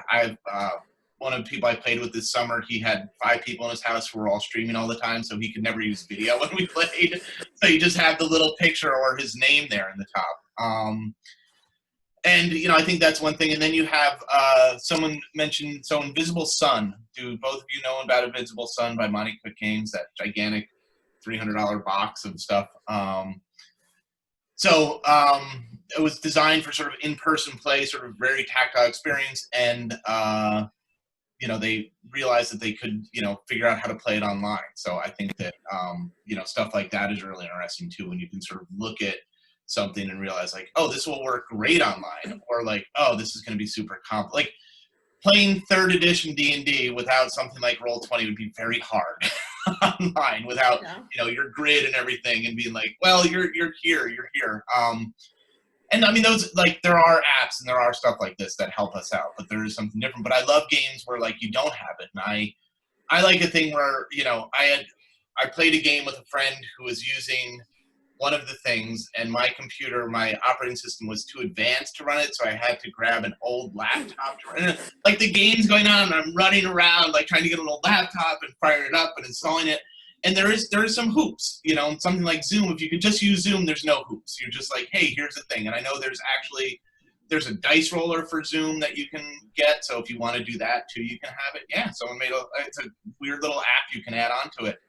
one of the people I played with this summer, he had 5 people in his house who were all streaming all the time, so he could never use video when we played. So you just have the little picture or his name there in the top. And, you know, I think that's one thing. And then you have someone mentioned, Invisible Sun. Do both of you know about Invisible Sun by Monty Quick Games, that gigantic $300 box of stuff? It was designed for sort of in-person play, sort of very tactile experience, and you know, they realized that they could, you know, figure out how to play it online. So I think that you know, stuff like that is really interesting too, when you can sort of look at something and realize, like, oh, this will work great online, or like, oh, this is going to be super complex. Like playing 3rd edition D&D without something like Roll20 would be very hard online, without, you know, your grid and everything, and being like, well, you're here. And I mean, those, like, there are apps and there are stuff like this that help us out, but there is something different. But I love games where, like, you don't have it. And I like a thing where, you know, I played a game with a friend who was using one of the things, and my computer, my operating system was too advanced to run it, so I had to grab an old laptop to run it. Like, the game's going on, and I'm running around, like, trying to get an old laptop and firing it up and installing it. And there is some hoops, you know, something like Zoom. If you could just use Zoom, there's no hoops. You're just like, hey, here's the thing. And I know there's a dice roller for Zoom that you can get. So if you want to do that too, you can have it. Yeah, someone it's a weird little app you can add onto it.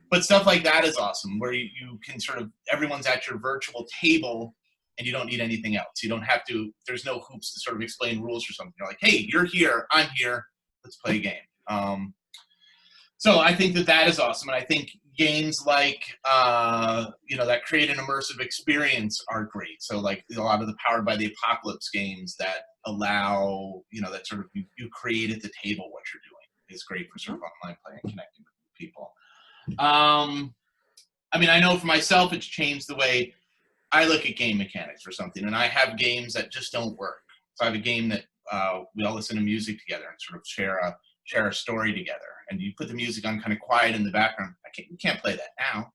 But stuff like that is awesome, where you can sort of, everyone's at your virtual table and you don't need anything else. You don't have to, there's no hoops to sort of explain rules or something. You're like, hey, you're here, I'm here, let's play a game. So I think that is awesome, and I think games like, you know, that create an immersive experience are great. So like a lot of the Powered by the Apocalypse games that allow, you know, that sort of, you create at the table what you're doing is great for sort of online play and connecting with people. I mean, I know for myself, it's changed the way I look at game mechanics or something, and I have games that just don't work. So I have a game that we all listen to music together and sort of share a story together, and you put the music on kind of quiet in the background. We can't play that now.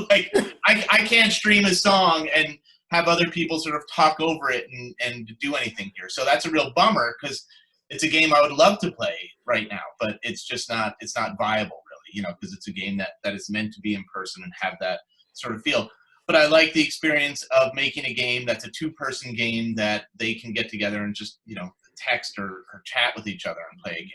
Like, I can't stream a song and have other people sort of talk over it and do anything here. So that's a real bummer, because it's a game I would love to play right now, but it's just not, it's not viable really, you know, because it's a game that is meant to be in person and have that sort of feel. But I like the experience of making a game that's a 2-person game that they can get together and just, you know, text or chat with each other and play a game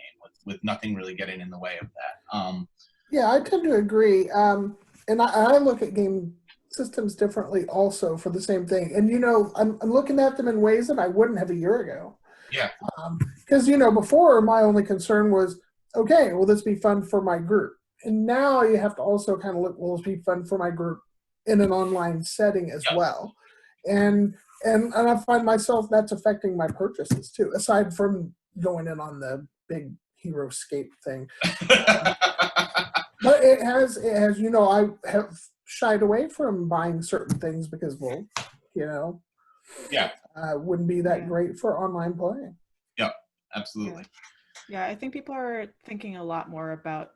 with nothing really getting in the way of that. Yeah, I tend to agree. And I look at game systems differently also for the same thing. And, you know, I'm looking at them in ways that I wouldn't have a year ago. Yeah. Because, you know, before my only concern was, okay, will this be fun for my group? And now you have to also kind of look, will this be fun for my group in an online setting as well? And I find myself, that's affecting my purchases too, aside from going in on the big HeroScape thing. But it has, you know, I have shied away from buying certain things because, well, you know, wouldn't be that great for online play. Yeah, absolutely. Yeah, I think people are thinking a lot more about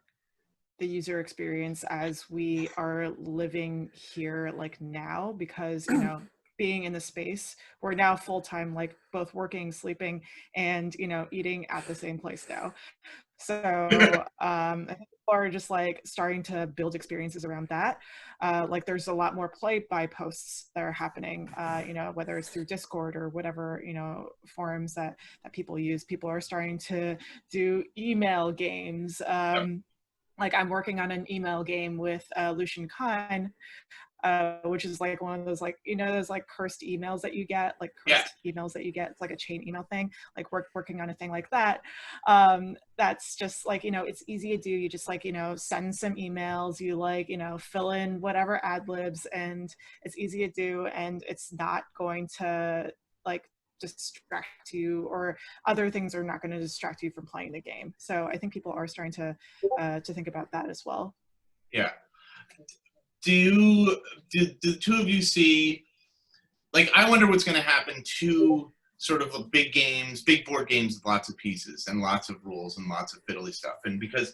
the user experience as we are living here, like now, because, you know, being in the space, we're now full-time, like both working, sleeping, and, you know, eating at the same place now. So I think are just like starting to build experiences around that. Like there's a lot more play by posts that are happening, you know, whether it's through Discord or whatever, you know, forums that people use. People are starting to do email games. Like I'm working on an email game with Lucian Khan, which is like one of those, like, you know, those like cursed emails that you get, like cursed emails that you get. It's like a chain email thing. Like working on a thing like that. That's just like, you know, it's easy to do. You just like, you know, send some emails, you like, you know, fill in whatever ad libs, and it's easy to do, and it's not going to like distract you, or other things are not going to distract you from playing the game. So I think people are starting to think about that as well. Yeah. Do the two of you see, like, I wonder what's going to happen to sort of big games, big board games with lots of pieces and lots of rules and lots of fiddly stuff. And because,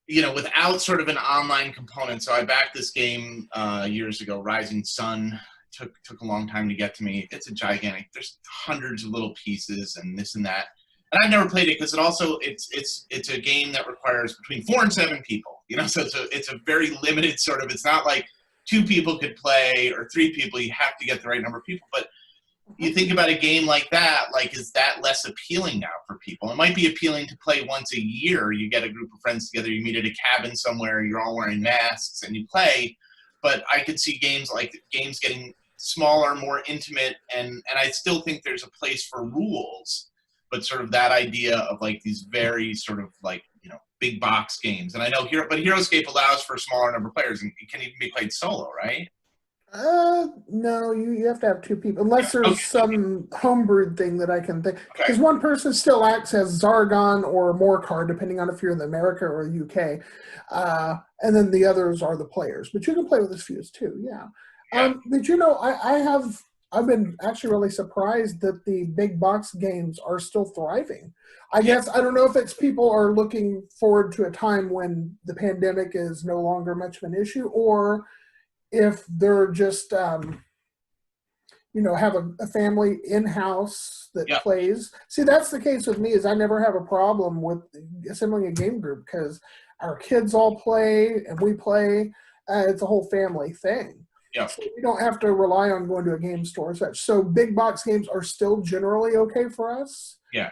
you know, without sort of an online component, so I backed this game years ago, Rising Sun. Took a long time to get to me. It's a gigantic, there's hundreds of little pieces and this and that. And I've never played it because it also, it's a game that requires between 4 and 7 people, you know, so it's a very limited sort of, it's not like 2 people could play or 3 people, you have to get the right number of people. But you think about a game like that, like, is that less appealing now for people? It might be appealing to play once a year. You get a group of friends together, you meet at a cabin somewhere, you're all wearing masks and you play. But I could see games getting smaller, more intimate, and I still think there's a place for rules, but sort of that idea of like these very sort of like, you know, big box games. And I know but Heroescape allows for a smaller number of players, and it can even be played solo, right? No, you have to have 2 people, unless there's some homebrewed thing that I can think. Because one person still acts as Zargon or Morcar, depending on if you're in America or the UK, and then the others are the players. But you can play with as few as 2, yeah. But you know, I've been actually really surprised that the big box games are still thriving. I guess I don't know if it's people are looking forward to a time when the pandemic is no longer much of an issue, or if they're just you know, have a family in-house that plays. See, that's the case with me, is I never have a problem with assembling a game group because our kids all play and we play. It's a whole family thing. Yeah. So we don't have to rely on going to a game store or such. So big box games are still generally okay for us. Yeah.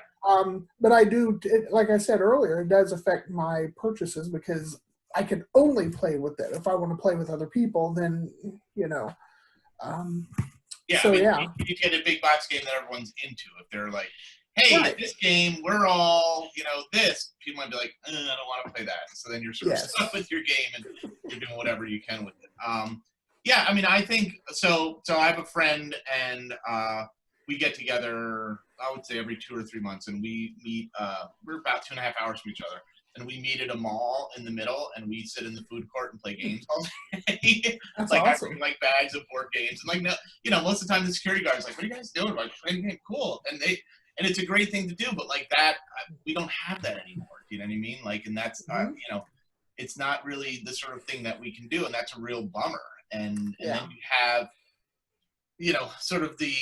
But I do, like I said earlier, it does affect my purchases because I can only play with it. If I want to play with other people, then, you know. So, you get a big box game that everyone's into. If they're like, hey, this game, we're all, you know, this, people might be like, I don't want to play that. So then you're sort of stuck with your game and you're doing whatever you can with it. Yeah, I mean, I think, so I have a friend, and we get together, I would say every 2 or 3 months, and we meet, we're about 2.5 hours from each other, and we meet at a mall in the middle, and we sit in the food court and play games all day. That's like, awesome. I bring, like, bags of board games, and like, no, you know, most of the time the security guard's like, what are you guys doing? We're like, playing a game, cool. And it's a great thing to do, but like that, we don't have that anymore, do you know what I mean? Like, and that's, you know, it's not really the sort of thing that we can do, and that's a real bummer. And then you have, you know, sort of the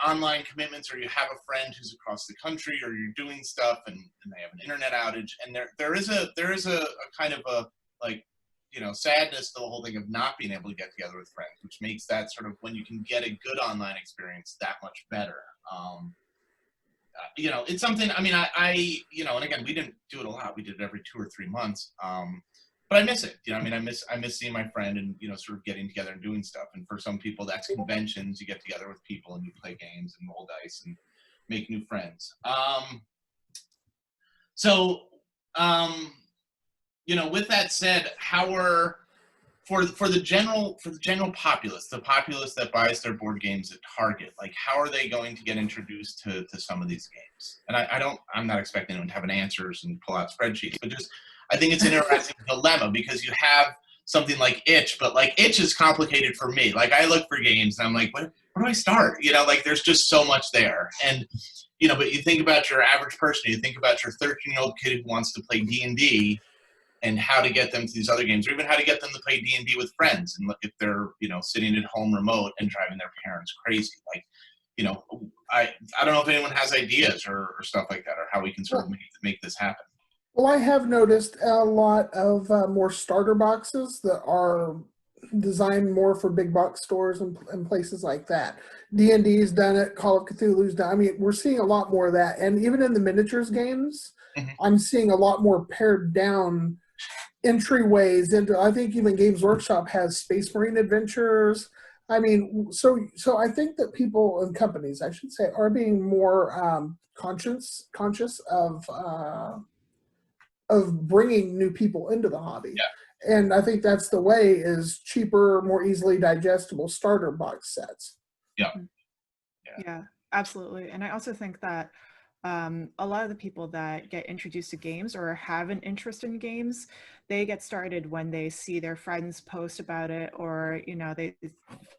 online commitments, or you have a friend who's across the country, or you're doing stuff and they have an internet outage, and there is a kind of a, like, you know, sadness to the whole thing of not being able to get together with friends, which makes that sort of, when you can get a good online experience, that much better. You know, it's something, I mean, I you know, and again, we didn't do it a lot. We did it every 2 or 3 months. But I miss it. You know, I mean, I miss seeing my friend and, you know, sort of getting together and doing stuff. And for some people, that's conventions. You get together with people and you play games and roll dice and make new friends. You know, with that said, how are, for the general populace, the populace that buys their board games at Target, like, how are they going to get introduced to some of these games? And I'm not expecting them to have an answers and pull out spreadsheets, but just, I think it's an interesting dilemma, because you have something like Itch, but like Itch is complicated for me. Like, I look for games and I'm like, where do I start? You know, like, there's just so much there. And, you know, but you think about your average person, you think about your 13-year-old kid who wants to play D&D, and how to get them to these other games, or even how to get them to play D&D with friends. And look, if they're, you know, sitting at home remote and driving their parents crazy, like, you know, I don't know if anyone has ideas or stuff like that, or how we can sort of make this happen. Well, I have noticed a lot of more starter boxes that are designed more for big box stores and places like that. D&D's done it. Call of Cthulhu's done. I mean, we're seeing a lot more of that, and even in the miniatures games, Mhm. I'm seeing a lot more pared down entryways into. I think even Games Workshop has Space Marine Adventures. I mean, so I think that people and companies, I should say, are being more conscious of bringing new people into the hobby. Yeah. And I think that's the way, is cheaper, more easily digestible starter box sets. Yeah. Yeah, absolutely. And I also think that a lot of the people that get introduced to games or have an interest in games, they get started when they see their friends post about it, or they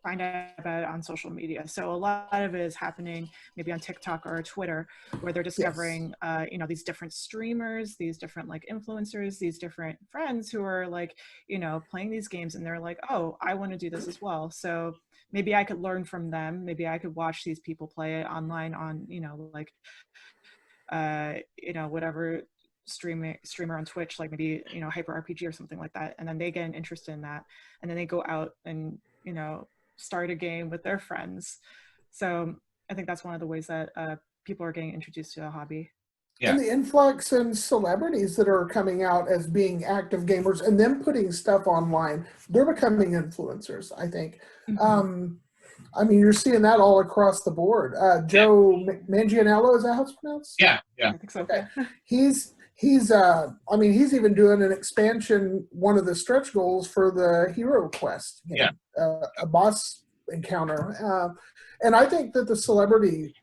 find out about it on social media. So a lot of it is happening maybe on TikTok or Twitter, where they're discovering these different streamers, these different like influencers, these different friends who are like playing these games, and they're like, oh, I want to do this as well. So maybe I could learn from them. Maybe I could watch these people play it online on whatever streamer on Twitch, like maybe Hyper RPG or something like that, and then they get an interest in that, and then they go out and start a game with their friends. So I think that's one of the ways that people are getting introduced to the hobby. Yeah. And the influx in celebrities that are coming out as being active gamers and then putting stuff online, they're becoming influencers, I think. I mean, you're seeing that all across the board. Joe Manganiello, is that how it's pronounced? Yeah. I think so. Okay. He's he's even doing an expansion, one of the stretch goals for the Hero Quest game, a boss encounter. And I think that the celebrity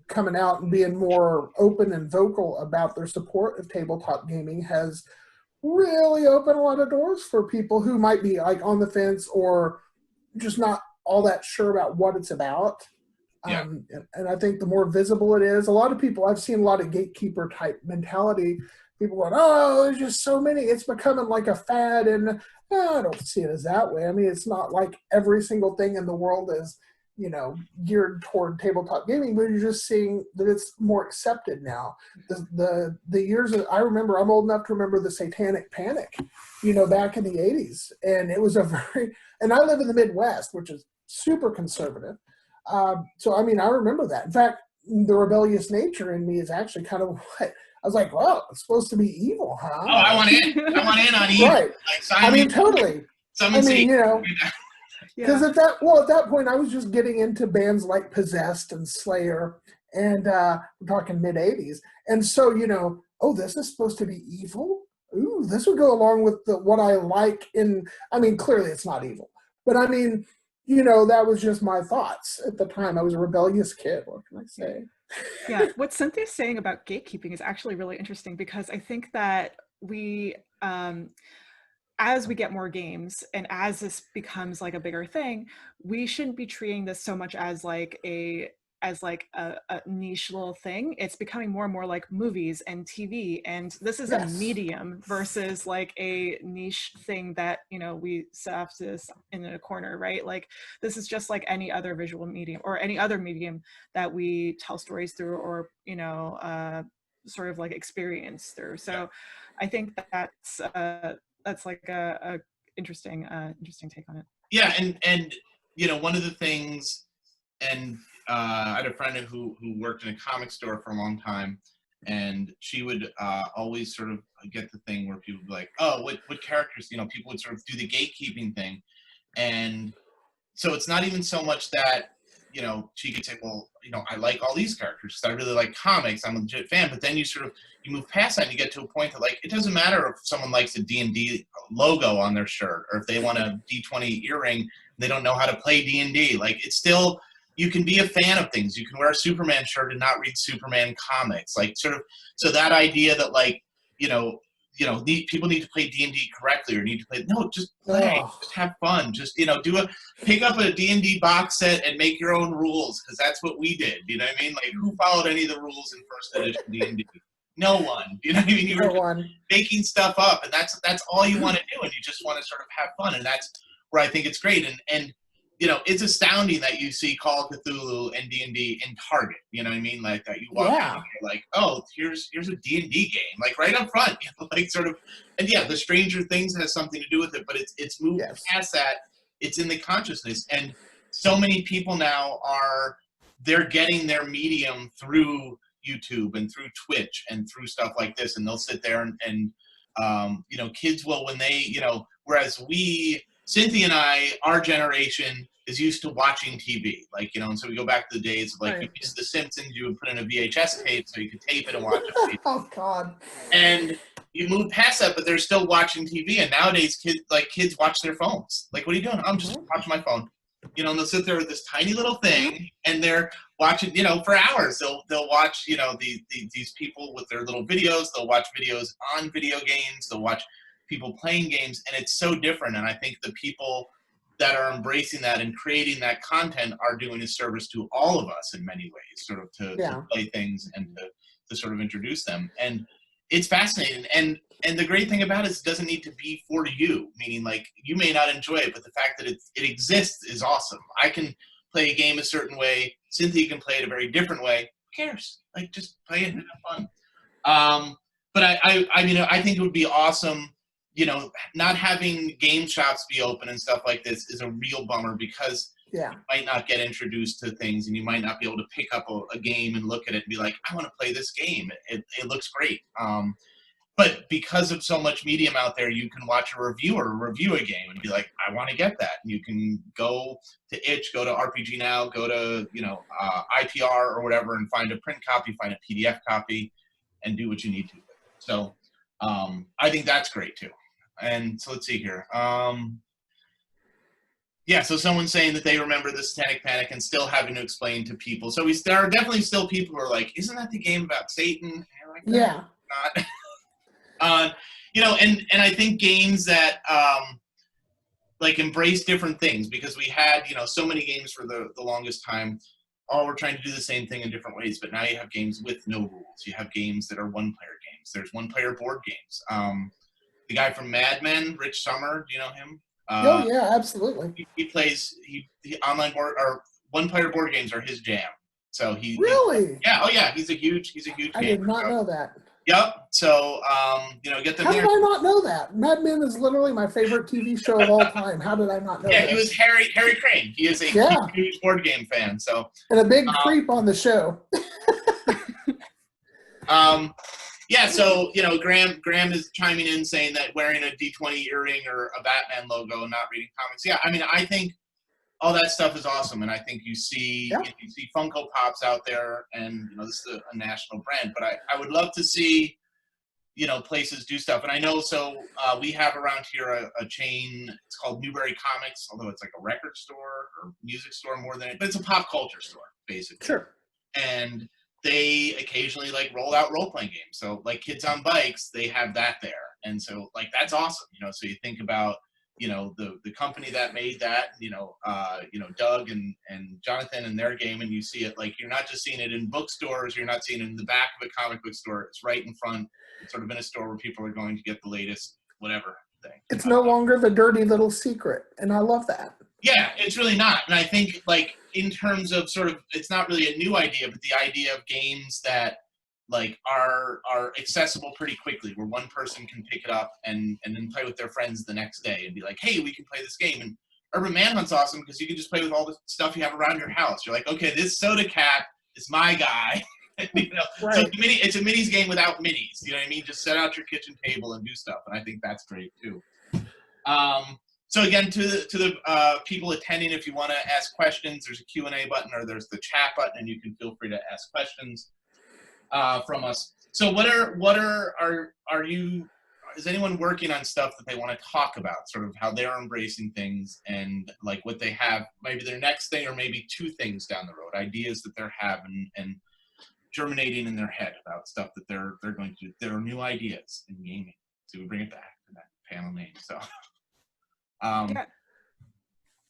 coming out and being more open and vocal about their support of tabletop gaming has really opened a lot of doors for people who might be like on the fence or just not all that sure about what it's about. And I think the more visible it is, a lot of people, I've seen a lot of gatekeeper type mentality. People going, oh, there's just so many. It's becoming like a fad. And I don't see it as that way. I mean, it's not like every single thing in the world is, geared toward tabletop gaming, but you're just seeing that it's more accepted now. The years that I remember, I'm old enough to remember the Satanic Panic, back in the 80s. And it was and I live in the Midwest, which is super conservative. So, I mean, I remember that. In fact, the rebellious nature in me is actually kind of what I was like, well, it's supposed to be evil, huh? Oh, I want in on evil. Right. Like, I mean, totally. Yeah. Because at that point, I was just getting into bands like Possessed and Slayer, and we're talking mid-'80s. And so, oh, this is supposed to be evil? Ooh, this would go along with what I like I mean, clearly it's not evil. But I mean, that was just my thoughts at the time. I was a rebellious kid. What can I say? Yeah, what Cynthia's saying about gatekeeping is actually really interesting, because I think that we, as we get more games and as this becomes like a bigger thing, we shouldn't be treating this so much as like a niche little thing. It's becoming more and more like movies and TV, and this is a medium versus like a niche thing that we have to in a corner, right? Like this is just like any other visual medium or any other medium that we tell stories through, or sort of like experience through. So I think that's like a interesting take on it. Yeah, and one of the things, and I had a friend who worked in a comic store for a long time, and she would always sort of get the thing where people would be like, oh, what characters, people would sort of do the gatekeeping thing. And so it's not even so much that, she could say, well, I like all these characters because I really like comics, I'm a legit fan, but then you move past that and you get to a point that like, it doesn't matter if someone likes a D&D logo on their shirt, or if they want a D20 earring, they don't know how to play D&D. Like it's still, you can be a fan of things. You can wear a Superman shirt and not read Superman comics. Like sort of, so that idea that like, people need to play D&D correctly, or need to play, no, just play, just have fun. Just, pick up a D&D box set and make your own rules, because that's what we did. You know what I mean? Like who followed any of the rules in first edition D&D? No one. You know what I mean? You were making stuff up, and that's all you want to do, and you just want to sort of have fun, and that's where I think it's great. And you know, it's astounding that you see Call of Cthulhu and D&D in Target. You know what I mean? Like that you walk in and you're like, oh, here's a D&D game, like right up front, you know, like sort of, and yeah, the Stranger Things has something to do with it, but it's moved past that. It's in the consciousness, and so many people now they're getting their medium through YouTube and through Twitch and through stuff like this, and they'll sit there and you know, kids will, when they, you know, whereas Cynthia and I, our generation is used to watching TV, like, you know, and so we go back to the days of like, you used The Simpsons, you would put in a VHS tape so you could tape it and watch it. Oh God. And you move past that, but they're still watching TV. And nowadays, kids watch their phones. Like, what are you doing? I'm just watching my phone. You know, and they'll sit there with this tiny little thing, and they're watching, you know, for hours. They'll watch, you know, these people with their little videos. They'll watch videos on video games. They'll watch people playing games, and it's so different. And I think the people that are embracing that and creating that content are doing a service to all of us in many ways, sort of to play things and to sort of introduce them. And it's fascinating. And the great thing about it is it doesn't need to be for you, meaning like you may not enjoy it, but the fact that it exists is awesome. I can play a game a certain way. Cynthia can play it a very different way. Who cares? Like, just play it and have fun. But I mean, I think it would be awesome, you know, not having game shops be open and stuff like this is a real bummer, because you might not get introduced to things, and you might not be able to pick up a game and look at it and be like, I want to play this game. It looks great. But because of so much medium out there, you can watch a reviewer review a game and be like, I want to get that. And you can go to Itch, go to RPG Now, go to, you know, IPR or whatever, and find a print copy, find a PDF copy, and do what you need to. So I think that's great too. And so let's see here. Yeah, so someone's saying that they remember the Satanic Panic and still having to explain to people. So there are definitely still people who are like, isn't that the game about Satan? And you're like, no, not. You know, and I think games that like embrace different things, because we had, you know, so many games for the longest time. Oh, we're trying to do the same thing in different ways, but now you have games with no rules. You have games that are one-player games. There's one-player board games. The guy from Mad Men, Rich Sommer, do you know him? Oh yeah, absolutely. He plays online board or one-player board games are his jam. So he really, oh yeah, he's a huge gamer. I did not know that. Yep. So you know, get them How there. did I not know that? Mad Men is literally my favorite TV show of all time. How did I not know that? Yeah, he was Harry Crane. He is a huge board game fan. So and a big creep on the show. Yeah, so, you know, Graham is chiming in saying that wearing a D20 earring or a Batman logo and not reading comics. Yeah, I mean, I think all that stuff is awesome, and I think you see Funko Pops out there, and, you know, this is a national brand, but I would love to see, you know, places do stuff. And I know, so we have around here a chain, it's called Newberry Comics, although it's like a record store or music store more than it, but it's a pop culture store, basically. Sure. And they occasionally like roll out role-playing games. So like Kids on Bikes, they have that there. And so like, that's awesome. You know, so you think about, you know, the company that made that, you know, Doug and Jonathan and their game, and you see it, like, you're not just seeing it in bookstores, you're not seeing it in the back of a comic book store, it's right in front. It's sort of in a store where people are going to get the latest whatever thing. It's no longer the dirty little secret, and I love that. Yeah, it's really not. And I think, like, in terms of sort of, it's not really a new idea, but the idea of games that like are accessible pretty quickly, where one person can pick it up and then play with their friends the next day and be like, hey, we can play this game. And Urban Manhunt's awesome because you can just play with all the stuff you have around your house. You're like, okay, this soda cat is my guy. You know? Right. So it's a minis game without minis. You know what I mean? Just set out your kitchen table and do stuff. And I think that's great too. So again, to the people attending, if you want to ask questions, there's a Q&A button or there's the chat button, and you can feel free to ask questions from us. So is anyone working on stuff that they want to talk about, sort of how they're embracing things and like what they have, maybe their next thing or maybe two things down the road, ideas that they're having and germinating in their head about stuff that they're going to do. There are new ideas in gaming. So we bring it back to that panel name. So yeah.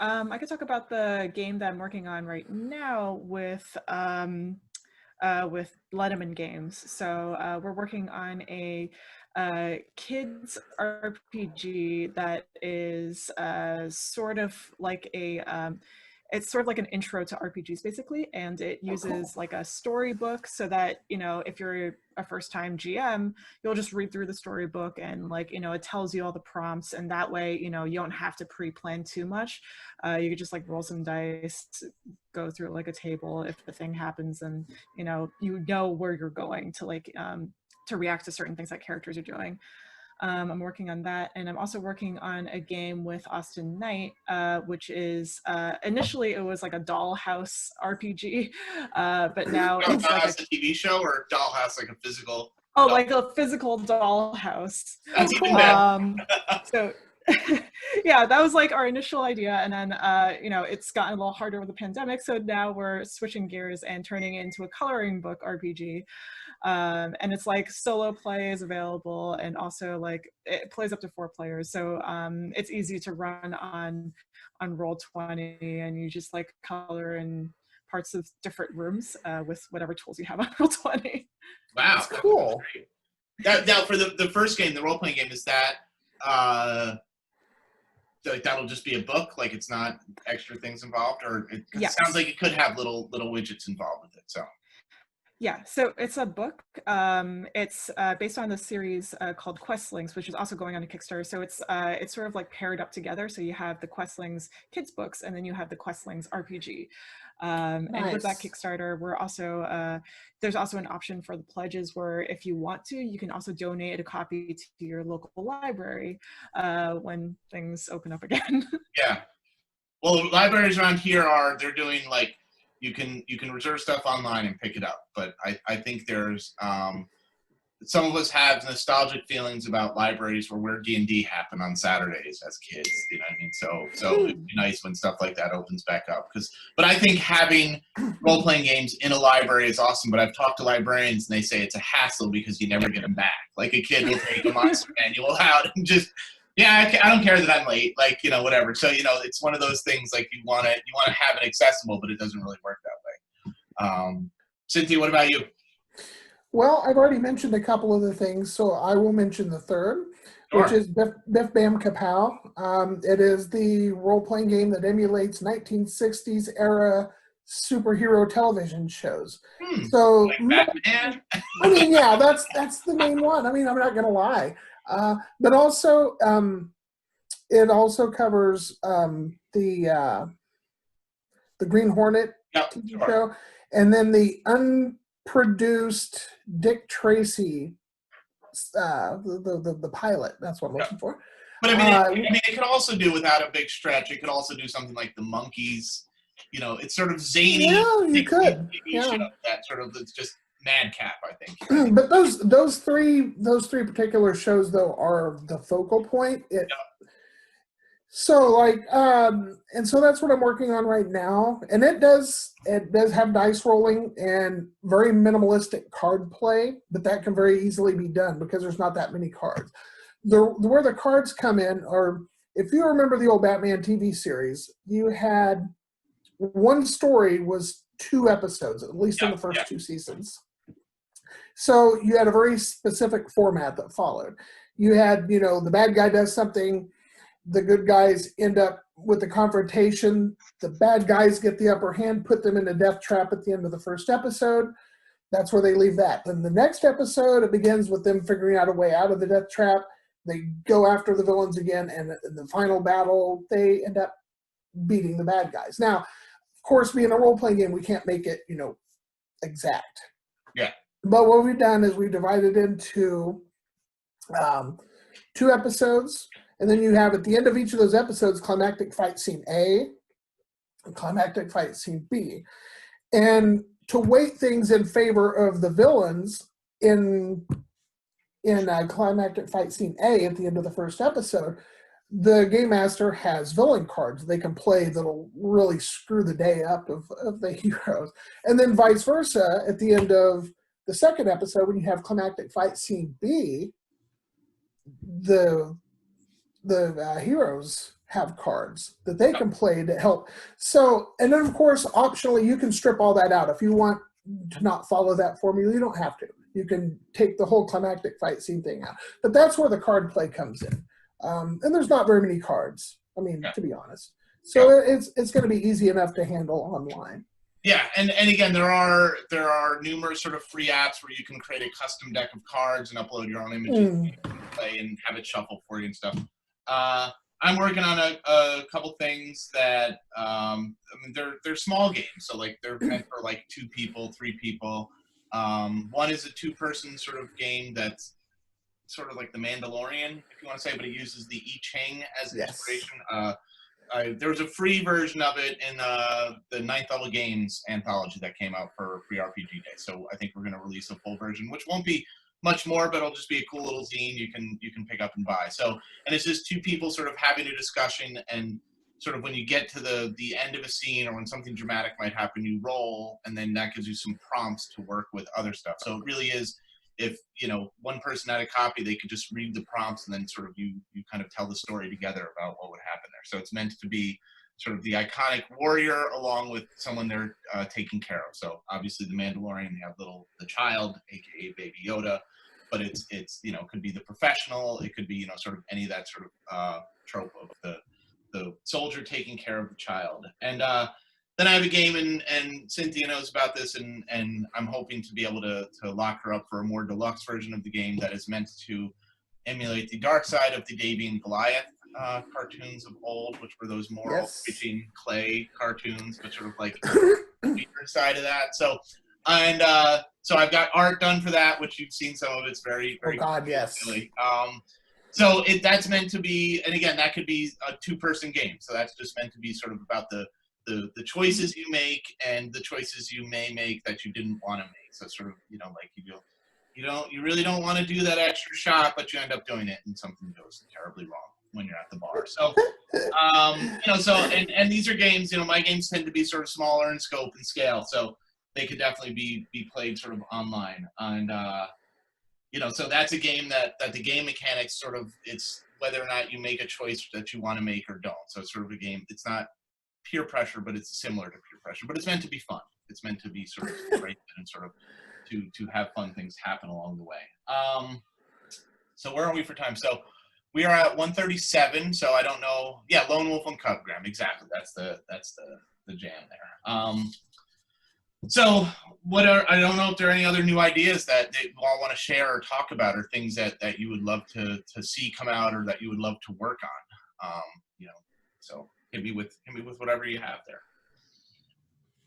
I could talk about the game that I'm working on right now with Letterman Games. So we're working on a kids RPG that is sort of like it's sort of like an intro to RPGs basically, and it uses like a storybook so that, you know, if you're a first-time GM, you'll just read through the storybook and, like, you know, it tells you all the prompts, and that way, you know, you don't have to pre-plan too much. You could just like roll some dice, go through like a table. If the thing happens, and you know where you're going to, like to react to certain things that characters are doing. I'm working on that, and I'm also working on a game with Austin Knight, which is initially it was like a dollhouse RPG, but now it's like a TV show, or dollhouse like a physical. Oh, like a physical dollhouse. That's even better. So yeah, that was like our initial idea, and then you know, it's gotten a little harder with the pandemic, so now we're switching gears and turning it into a coloring book RPG. And it's like solo play is available, and also like it plays up to 4 players, so it's easy to run on Roll20, and you just like color in parts of different rooms with whatever tools you have on Roll20. Wow, that's cool. Now for the first game, the role-playing game, is that like that'll just be a book, like it's not extra things involved, or it Yes. sounds like it could have little widgets involved with it. So Yeah, so it's a book. It's based on the series called Questlings, which is also going on a Kickstarter. So it's sort of like paired up together. So you have the Questlings kids books, and then you have the Questlings RPG. And with that Nice. Kickstarter, we're also there's also an option for the pledges where if you want to, you can also donate a copy to your local library when things open up again. yeah, well, the libraries around here they're doing like you can reserve stuff online and pick it up, but I think there's some of us have nostalgic feelings about libraries where D&D happened on Saturdays as kids, you know what I mean? So it'd be nice when stuff like that opens back up. But I think having role-playing games in a library is awesome, but I've talked to librarians and they say it's a hassle because you never get them back. Like a kid will take a monster manual out and just, yeah, I don't care that I'm late, like, you know, whatever. So, you know, it's one of those things, like you want to have it accessible, but it doesn't really work that way. Cynthia, what about you? Well, I've already mentioned a couple of the things, so I will mention the third, Sure. which is Biff Bam Kapow. It is the role-playing game that emulates 1960s era superhero television shows. So, Like Batman? I mean, yeah, that's the main one. I mean, I'm not going to lie. But also, it also covers the Green Hornet Yep, TV sure. show, and then the unproduced Dick Tracy, the pilot. That's what I'm looking for. But I mean, it could also do, without a big stretch, it could also do something like the Monkees. You know, it's sort of zany. Yeah, you could. TV Yeah. show, that sort of, it's just madcap, I think. But those three particular shows though are the focal point. So like and so that's what I'm working on right now, and it does have dice rolling and very minimalistic card play, but that can very easily be done because there's not that many cards. Where the cards come in are, if you remember the old Batman TV series, you had one story was 2 episodes, at least in the first 2 seasons. So you had a very specific format that followed. You had, you know, the bad guy does something, the good guys end up with the confrontation, the bad guys get the upper hand, put them in a death trap at the end of the first episode. That's where they leave that. Then the next episode, it begins with them figuring out a way out of the death trap. They go after the villains again, and in the final battle, they end up beating the bad guys. Now, of course, being a role-playing game, we can't make it, you know, exact. Yeah. But what we've done is we divided into 2 episodes, and then you have at the end of each of those episodes climactic fight scene A and climactic fight scene B. And to weight things in favor of the villains in climactic fight scene A at the end of the first episode, the game master has villain cards they can play that'll really screw the day up of the heroes. And then vice versa, at the end of the second episode, when you have climactic fight scene B, the heroes have cards that they can play to help. So, and then of course, optionally, you can strip all that out. If you want to not follow that formula, you don't have to. You can take the whole climactic fight scene thing out. But that's where the card play comes in. And there's not very many cards, I mean, to be honest. So it's going to be easy enough to handle online. Yeah, and again, there are numerous sort of free apps where you can create a custom deck of cards and upload your own images and you can play and have it shuffle for you and stuff. I'm working on a couple things that I mean, they're small games, so like they're meant for like 2 people, 3 people. One is a 2-person sort of game that's sort of like the Mandalorian, if you want to say, but it uses the I Ching as an inspiration. There was a free version of it in the 9th Level Games anthology that came out for Free RPG Day. So I think we're going to release a full version, which won't be much more, but it'll just be a cool little zine you can pick up and buy. So, and it's just 2 people sort of having a discussion, and sort of when you get to the end of a scene or when something dramatic might happen, you roll, and then that gives you some prompts to work with other stuff. So it really is, if one person had a copy, they could just read the prompts and then sort of you kind of tell the story together about what would happen there. So it's meant to be sort of the iconic warrior along with someone they're taking care of. So obviously the Mandalorian, they have the child, aka Baby Yoda, but it's could be the professional, it could be sort of any of that sort of trope of the soldier taking care of the child. And then I have a game, and Cynthia knows about this, and I'm hoping to be able to lock her up for a more deluxe version of the game that is meant to emulate the dark side of the Davy and Goliath cartoons of old, which were those moral preaching clay cartoons, but sort of like the weaker side of that. So, and so I've got art done for that, which you've seen some of. It's very, very God, yes. silly. So that's meant to be, and again, that could be a 2-person game. So that's just meant to be sort of about the choices you make and the choices you may make that you didn't want to make. So sort of, like you really don't want to do that extra shot, but you end up doing it, and something goes terribly wrong when you're at the bar. So, so and these are games. My games tend to be sort of smaller in scope and scale, so they could definitely be played sort of online. And so that's a game that the game mechanics sort of, it's whether or not you make a choice that you want to make or don't. So it's sort of a game. It's not peer pressure, but it's similar to peer pressure, but it's meant to be fun. It's meant to be sort of straight and sort of to have fun things happen along the way. So where are we for time? So we are at 1:37. So I don't know. Yeah, Lone Wolf and Cub Graham. Exactly. That's the jam there. So I don't know if there are any other new ideas that you all want to share or talk about, or things that you would love to see come out, or that you would love to work on. So hit me with whatever you have there.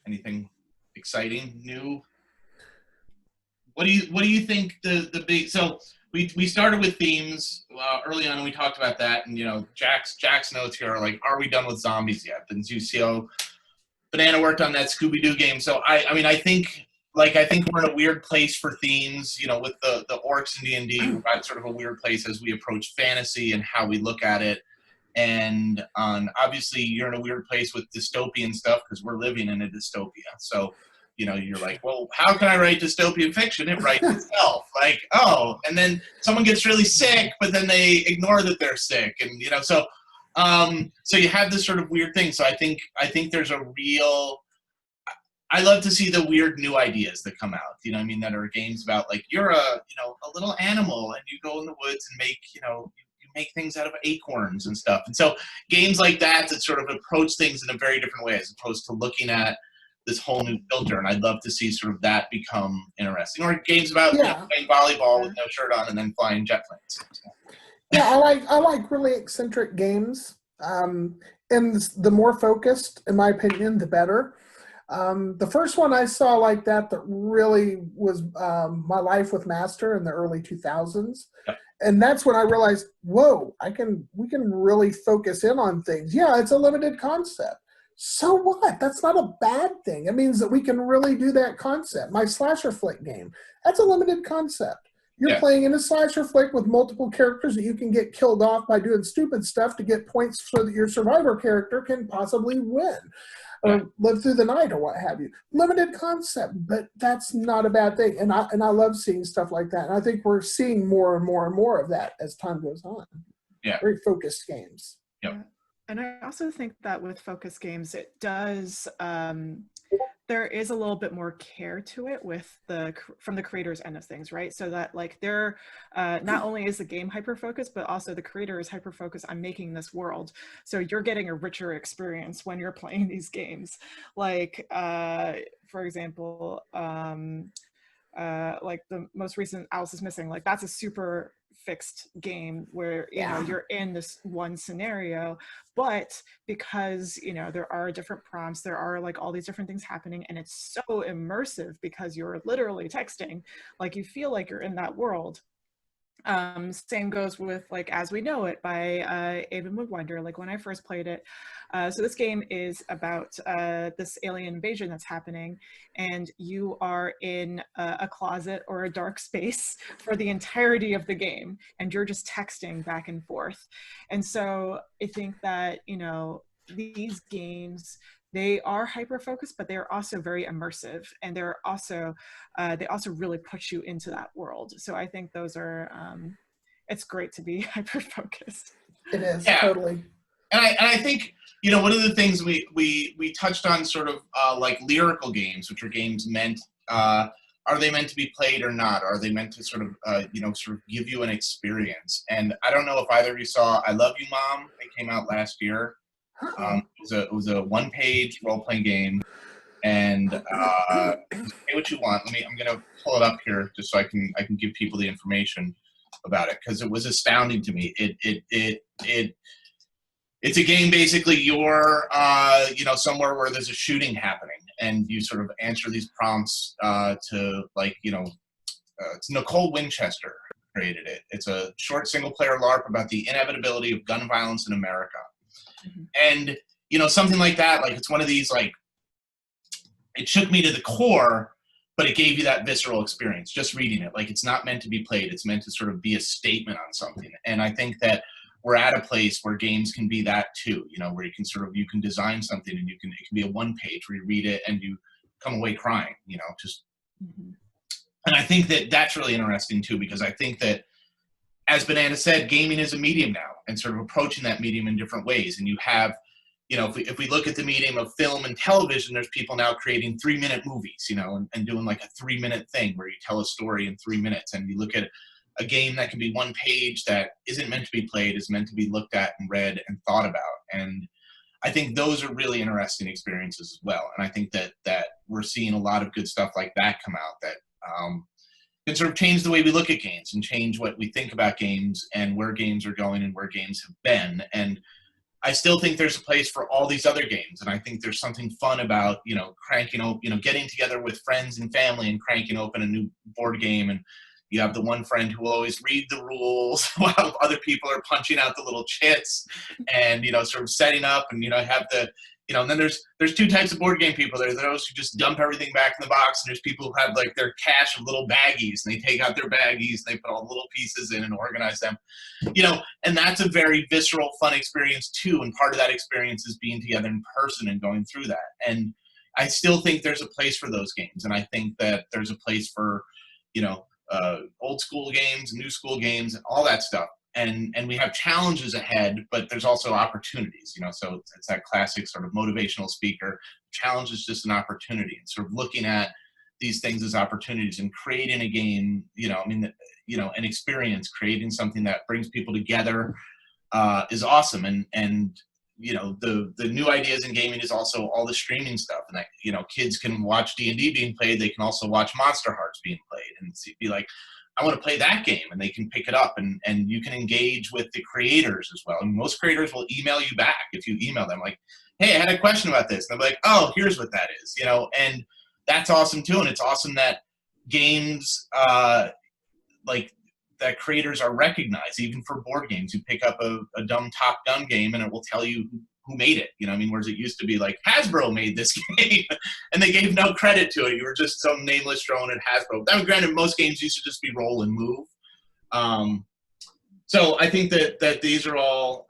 Anything exciting, new? What do you think the big? So we started with themes early on, and we talked about that. And Jack's notes here are like, are we done with zombies yet? And you see, Banana worked on that Scooby-Doo game. So I think we're in a weird place for themes. With the orcs in D&D, we're at sort of a weird place as we approach fantasy and how we look at it. And obviously you're in a weird place with dystopian stuff because we're living in a dystopia. So, you're like, well, how can I write dystopian fiction? It writes itself. Like, oh, and then someone gets really sick, but then they ignore that they're sick. And, so you have this sort of weird thing. So I think there's a real, I love to see the weird new ideas that come out, that are games about like, you're a little animal and you go in the woods and make, make things out of acorns and stuff. And so games like that sort of approach things in a very different way, as opposed to looking at this whole new filter. And I'd love to see sort of that become interesting. Or games about playing volleyball with no shirt on and then flying jet planes. So. Yeah, I like really eccentric games. And the more focused, in my opinion, the better. The first one I saw like that really was My Life with Master in the early 2000s. Yep. And that's when I realized, whoa, we can really focus in on things. Yeah, it's a limited concept. So what? That's not a bad thing. It means that we can really do that concept. My slasher flick game, that's a limited concept. You're playing in a slasher flick with multiple characters that you can get killed off by doing stupid stuff to get points so that your survivor character can possibly win or live through the night or what have you. Limited concept, but that's not a bad thing. And I love seeing stuff like that. And I think we're seeing more and more and more of that as time goes on. Yeah. Very focused games. Yep. And I also think that with focus games, it does there is a little bit more care to it with from the creators end of things, right? So that like they're not only is the game hyper focused, but also the creator is hyper focused on making this world. So you're getting a richer experience when you're playing these games. Like for example, like the most recent Alice is Missing, like that's a super fixed game where you know you're in this one scenario, but because you know there are different prompts, there are like all these different things happening, and it's so immersive because you're literally texting, like you feel like you're in that world. Same goes with like As We Know It by Ava McWender. Like when I first played it, so this game is about this alien invasion that's happening, and you are in a closet or a dark space for the entirety of the game, and you're just texting back and forth. And so I think that, you know, these games, they are hyper focused, but they're also very immersive, and they're also they also really push you into that world. So I think those are it's great to be hyper focused. It is, totally. And I think, you know, one of the things we touched on sort of like lyrical games, which are games meant, are they meant to be played or not? Are they meant to sort of, you know, sort of give you an experience? And I don't know if either of you saw I Love You, Mom. It came out last year. It was a one-page role-playing game, and say what you want. I'm gonna pull it up here just so I can give people the information about it, because it was astounding to me. It's a game basically. You're you know, somewhere where there's a shooting happening, and you sort of answer these prompts to, like, you know, it's Nicole Winchester created it. It's a short single-player LARP about the inevitability of gun violence in America. And, you know, something like that, like it's one of these, like, it shook me to the core, but it gave you that visceral experience just reading it. Like, it's not meant to be played. It's meant to sort of be a statement on something. And I think that we're at a place where games can be that too, you know, where you can sort of, you can design something and it can be a one page where you read it and you come away crying, you know, just. And I think that that's really interesting too, because I think that, as Banana said, gaming is a medium now, and sort of approaching that medium in different ways. And you have, you know, if we look at the medium of film and television, there's people now creating 3-minute movies, you know, and doing like a 3-minute thing where you tell a story in 3 minutes. And you look at a game that can be one page that isn't meant to be played, is meant to be looked at and read and thought about. And I think those are really interesting experiences as well. And I think that we're seeing a lot of good stuff like that come out that can sort of change the way we look at games and change what we think about games and where games are going and where games have been. And I still think there's a place for all these other games. And I think there's something fun about, you know, cranking open, you know, getting together with friends and family and cranking open a new board game. And you have the one friend who will always read the rules while other people are punching out the little chits and, you know, sort of setting up, and, you know, have the, you know, and then there's two types of board game people. There's those who just dump everything back in the box, and there's people who have like their cache of little baggies, and they take out their baggies and they put all the little pieces in and organize them, you know, and that's a very visceral, fun experience too. And part of that experience is being together in person and going through that. And I still think there's a place for those games. And I think that there's a place for, you know, old school games, new school games, and all that stuff. And we have challenges ahead, but there's also opportunities, you know, so it's that classic sort of motivational speaker. Challenge is just an opportunity, and sort of looking at these things as opportunities and creating a game, you know, I mean, you know, an experience, creating something that brings people together is awesome. And, you know, the new ideas in gaming is also all the streaming stuff, and that, you know, kids can watch D&D being played. They can also watch Monster Hearts being played and be like, I want to play that game, and they can pick it up, and you can engage with the creators as well. And most creators will email you back if you email them like, hey, I had a question about this. And they'll be like, oh, here's what that is, you know, and that's awesome too. And it's awesome that games like that creators are recognized, even for board games. You pick up a dumb Top Gun game and it will tell you who made it, you know what I mean? Whereas it used to be like, Hasbro made this game, and they gave no credit to it. You were just some nameless drone at Hasbro. That was, granted, most games used to just be roll and move. So I think that these are all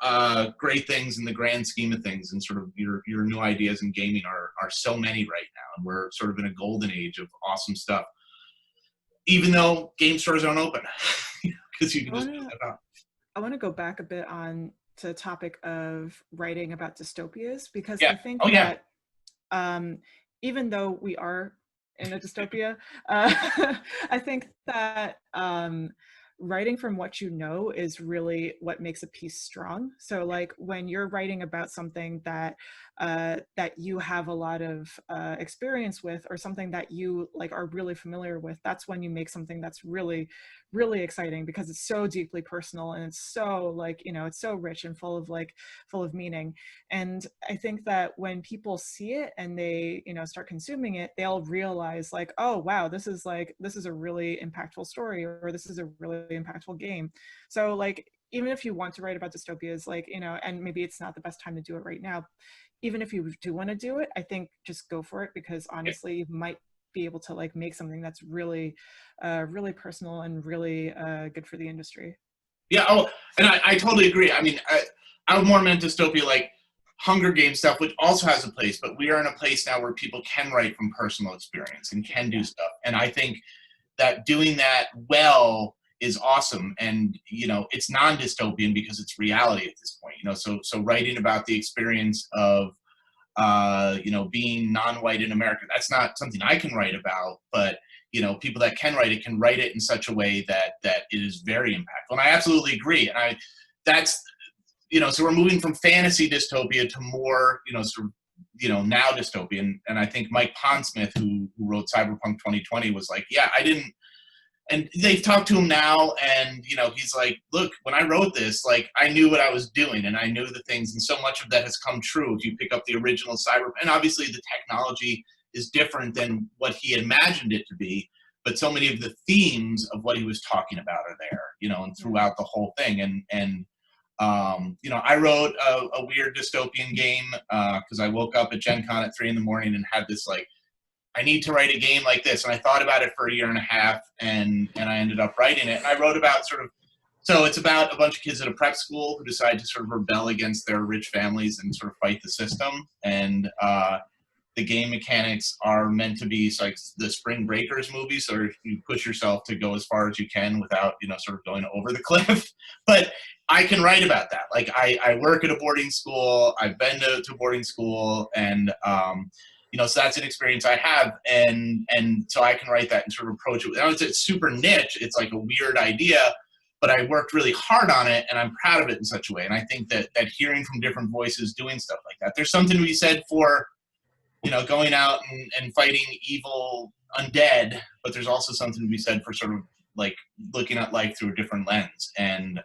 great things in the grand scheme of things, and sort of your new ideas in gaming are so many right now, and we're sort of in a golden age of awesome stuff, even though game stores aren't open, because you can just pick that up. I want to go back a bit on to the topic of writing about dystopias, because Yeah. I think that even though we are in a dystopia, I think that writing from what you know is really what makes a piece strong. So like when you're writing about something that that you have a lot of experience with, or something that you like are really familiar with, that's when you make something that's really, really exciting, because it's so deeply personal and it's so like, you know, it's so rich and full of meaning. And I think that when people see it and they, you know, start consuming it, they'll realize like, oh wow, this is a really impactful story, or this is a really impactful game. So like, even if you want to write about dystopias, like, you know, and maybe it's not the best time to do it right now, even if you do want to do it, I think just go for it, because honestly, you might be able to like make something that's really, really personal and really good for the industry. Yeah. Oh, and I totally agree. I mean, I more meant dystopia like Hunger Games stuff, which also has a place, but we are in a place now where people can write from personal experience and can do stuff. And I think that doing that well is awesome. And, you know, it's non-dystopian because it's reality at this point, you know, so writing about the experience of, you know, being non-white in America, that's not something I can write about, but, you know, people that can write it in such a way that it is very impactful. And I absolutely agree. And that's, you know, so we're moving from fantasy dystopia to more, you know, sort of, you know, now dystopian. And I think Mike Pondsmith, who wrote Cyberpunk 2020, was like, yeah, I didn't, and they've talked to him now, and, you know, he's like, look, when I wrote this, like, I knew what I was doing, and I knew the things, and so much of that has come true. If you pick up the original Cyberpunk, and obviously the technology is different than what he imagined it to be, but so many of the themes of what he was talking about are there, you know, and throughout the whole thing. And you know, I wrote a weird dystopian game because I woke up at Gen Con at 3 in the morning and had this like, I need to write a game like this. And I thought about it for a year and a half, and I ended up writing it. And I wrote about sort of, so it's about a bunch of kids at a prep school who decide to sort of rebel against their rich families and sort of fight the system. And the game mechanics are meant to be like the Spring Breakers movie, so you push yourself to go as far as you can without, you know, sort of going over the cliff. But I can write about that. Like I work at a boarding school, I've been to boarding school, and you know, so that's an experience I have, and so I can write that and sort of approach it. It's super niche. It's like a weird idea, but I worked really hard on it, and I'm proud of it in such a way. And I think that hearing from different voices doing stuff like that, there's something to be said for, you know, going out and fighting evil undead, but there's also something to be said for sort of like looking at life through a different lens and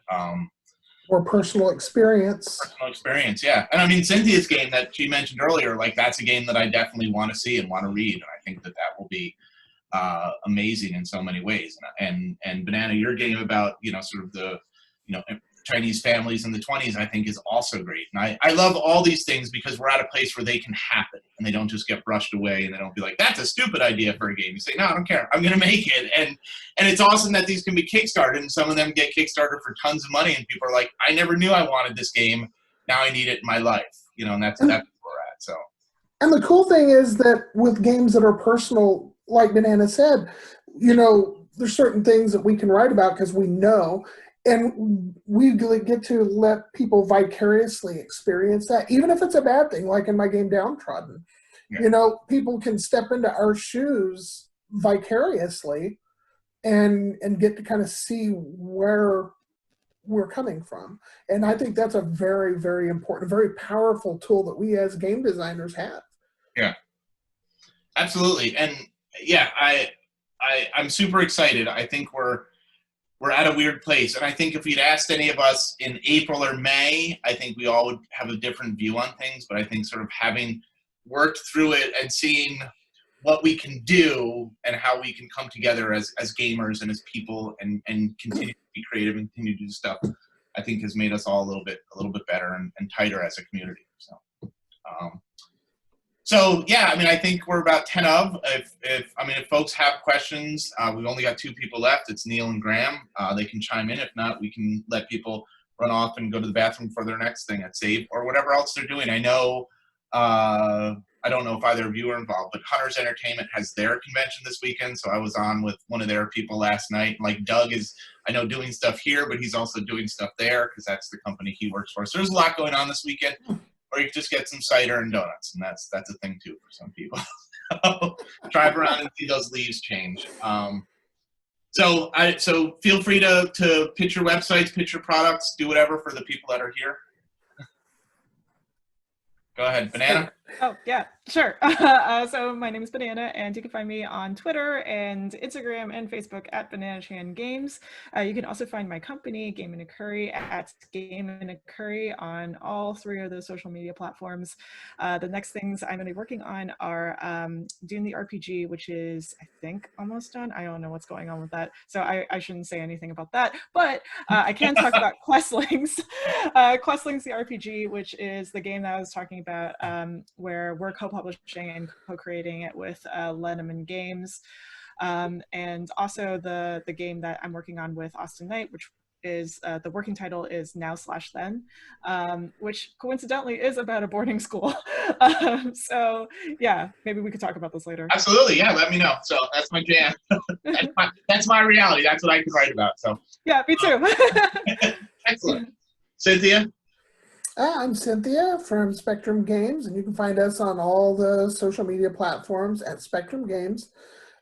or personal experience. Personal experience, yeah. And I mean, Cynthia's game that she mentioned earlier, like that's a game that I definitely want to see and want to read, and I think that will be amazing in so many ways. And Banana, your game about, you know, sort of the, you know, Chinese families in the 20s, I think is also great. And I love all these things because we're at a place where they can happen and they don't just get brushed away, and they don't be like, that's a stupid idea for a game. You say, no, I don't care. I'm going to make it. And it's awesome that these can be Kickstarted, and some of them get Kickstarted for tons of money, and people are like, I never knew I wanted this game. Now I need it in my life. You know, and that's where we're at. So. And the cool thing is that with games that are personal, like Banana said, you know, there's certain things that we can write about because we know. And we get to let people vicariously experience that, even if it's a bad thing, like in my game Downtrodden. Yeah. You know, people can step into our shoes vicariously and get to kind of see where we're coming from. And I think that's a very, very important, very powerful tool that we as game designers have. Yeah, absolutely. And yeah, I'm super excited. I think we're at a weird place. And I think if you'd asked any of us in April or May, I think we all would have a different view on things. But I think sort of having worked through it and seeing what we can do and how we can come together as gamers and as people and continue to be creative and continue to do stuff, I think has made us all a little bit better and tighter as a community. So yeah, I mean, I think we're about 10 of. If folks have questions, we've only got 2 people left. It's Neil and Graham. They can chime in. If not, we can let people run off and go to the bathroom for their next thing at Save or whatever else they're doing. I know, I don't know if either of you are involved, but Hunters Entertainment has their convention this weekend. So I was on with one of their people last night. Like Doug is, I know, doing stuff here, but he's also doing stuff there because that's the company he works for. So there's a lot going on this weekend. or you can just get some cider and donuts, and that's a thing too for some people. Drive around and see those leaves change. So feel free to pitch your websites, pitch your products, do whatever for the people that are here. Go ahead, Banana. Oh, yeah, sure. So my name is Banana, and you can find me on Twitter and Instagram and Facebook at Banana Chan Games. You can also find my company, Game in a Curry, at Game in a Curry on all 3 of those social media platforms. The next things I'm going to be working on are doing the RPG, which is, I think, almost done. I don't know what's going on with that, so I shouldn't say anything about that. But I can talk about Questlings. Questlings, the RPG, which is the game that I was talking about, where we're co-publishing and co-creating it with Leneman Games. And also the game that I'm working on with Austin Knight, which is the working title is Now/Then, which coincidentally is about a boarding school. So yeah, maybe we could talk about this later. Absolutely, yeah, let me know. So that's my jam. that's my reality. That's what I can write about. So yeah, me too. Excellent. Cynthia? I'm Cynthia from Spectrum Games, and you can find us on all the social media platforms at Spectrum Games.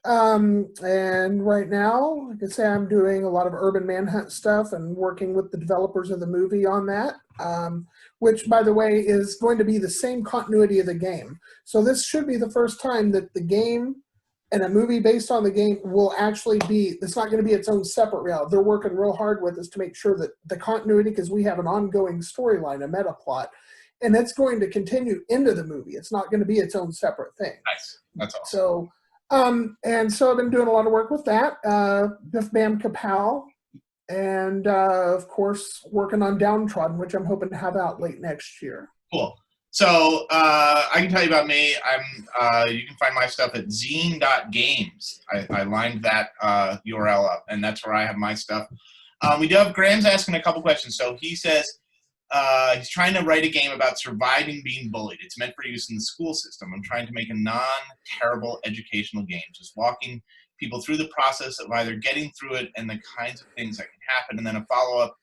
And right now, like I say, I'm doing a lot of Urban Manhunt stuff and working with the developers of the movie on that, which, by the way, is going to be the same continuity of the game. So this should be the first time that the game and a movie based on the game will actually be, it's not going to be its own separate reality. They're working real hard with us to make sure that the continuity, because we have an ongoing storyline, a meta plot, and it's going to continue into the movie. It's not going to be its own separate thing. Nice. That's awesome. So, and so I've been doing a lot of work with that. Biff Bam Kapow, and of course, working on Downtrodden, which I'm hoping to have out late next year. Cool. So I can tell you about me. You can find my stuff at zine.games. I lined that URL up, and that's where I have my stuff. We do have Graham's asking a couple questions. So he says he's trying to write a game about surviving being bullied. It's meant for use in the school system. I'm trying to make a non-terrible educational game, just walking people through the process of either getting through it and the kinds of things that can happen. And then a follow-up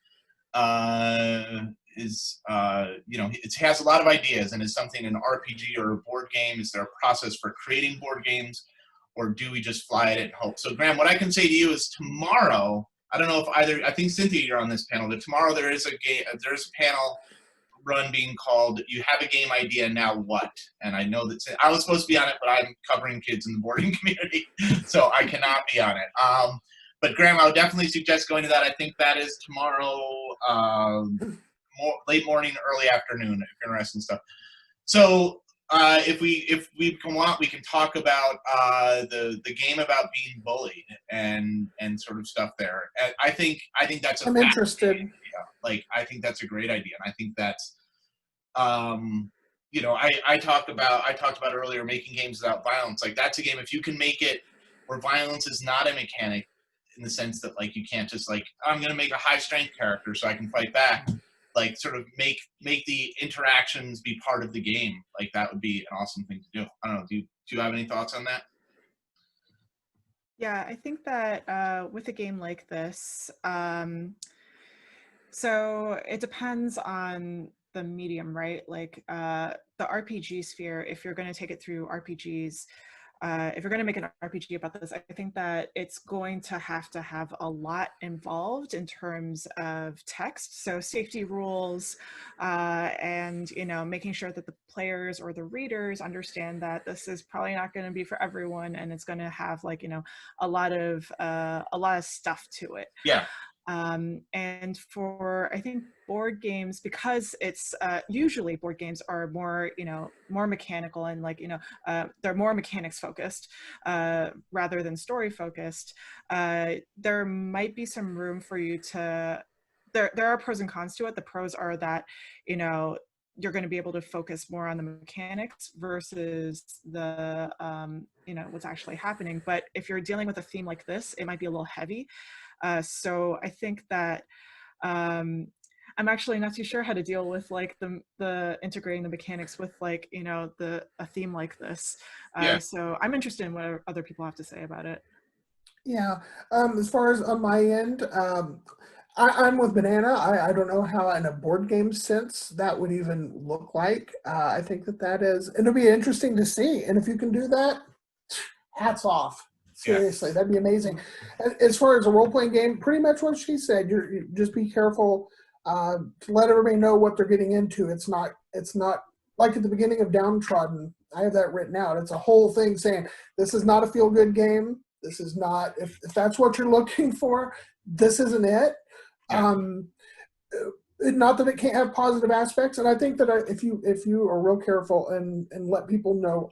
it has a lot of ideas, and is something an RPG or a board game? Is there a process for creating board games, or do we just fly at it and hope? So Graham, what I can say to you is tomorrow, I don't know if I think Cynthia, you're on this panel, but tomorrow there's a panel run being called "You Have a Game Idea, Now What?" And I know that I was supposed to be on it, but I'm covering kids in the boarding community, so I cannot be on it. But Graham, I would definitely suggest going to that. I think that is tomorrow, late morning, early afternoon, if you're interested in stuff. So if we want, we can talk about the game about being bullied and sort of stuff there. I think that's I'm interested. Idea. Like, I think that's a great idea, and I think that's I talked about earlier making games without violence. Like, that's a game, if you can make it where violence is not a mechanic, in the sense that, like, you can't just, like, I'm going to make a high strength character so I can fight back. Like, sort of make the interactions be part of the game. Like, that would be an awesome thing to do. I don't know. Do you have any thoughts on that? Yeah, I think that with a game like this, so it depends on the medium, right? Like the RPG sphere, if you're going to take it through RPGs, if you're going to make an RPG about this, I think that it's going to have a lot involved in terms of text. So safety rules, and, making sure that the players or the readers understand that this is probably not going to be for everyone, and it's going to have, like, a lot of stuff to it. Yeah. And for, I think, board games, because it's usually board games are more mechanical, and, like, they're more mechanics focused rather than story focused. There might be some room for you to, there are pros and cons to it. The pros are that you're going to be able to focus more on the mechanics versus the what's actually happening. But if you're dealing with a theme like this, it might be a little heavy. So I think that I'm actually not too sure how to deal with, like, the integrating the mechanics with, like, a theme like this. Yeah. So I'm interested in what other people have to say about it. Yeah. As far as on my end, I'm with Banana. I don't know how in a board game sense that would even look like. I think that is, it'll be interesting to see. And if you can do that, hats off. Seriously, that'd be amazing. As far as a role-playing game, pretty much what she said. You just be careful to let everybody know what they're getting into. It's not like at the beginning of Downtrodden. I have that written out. It's a whole thing saying this is not a feel-good game. This is not, if that's what you're looking for, this isn't it. Not that it can't have positive aspects, and I think that if you are real careful and let people know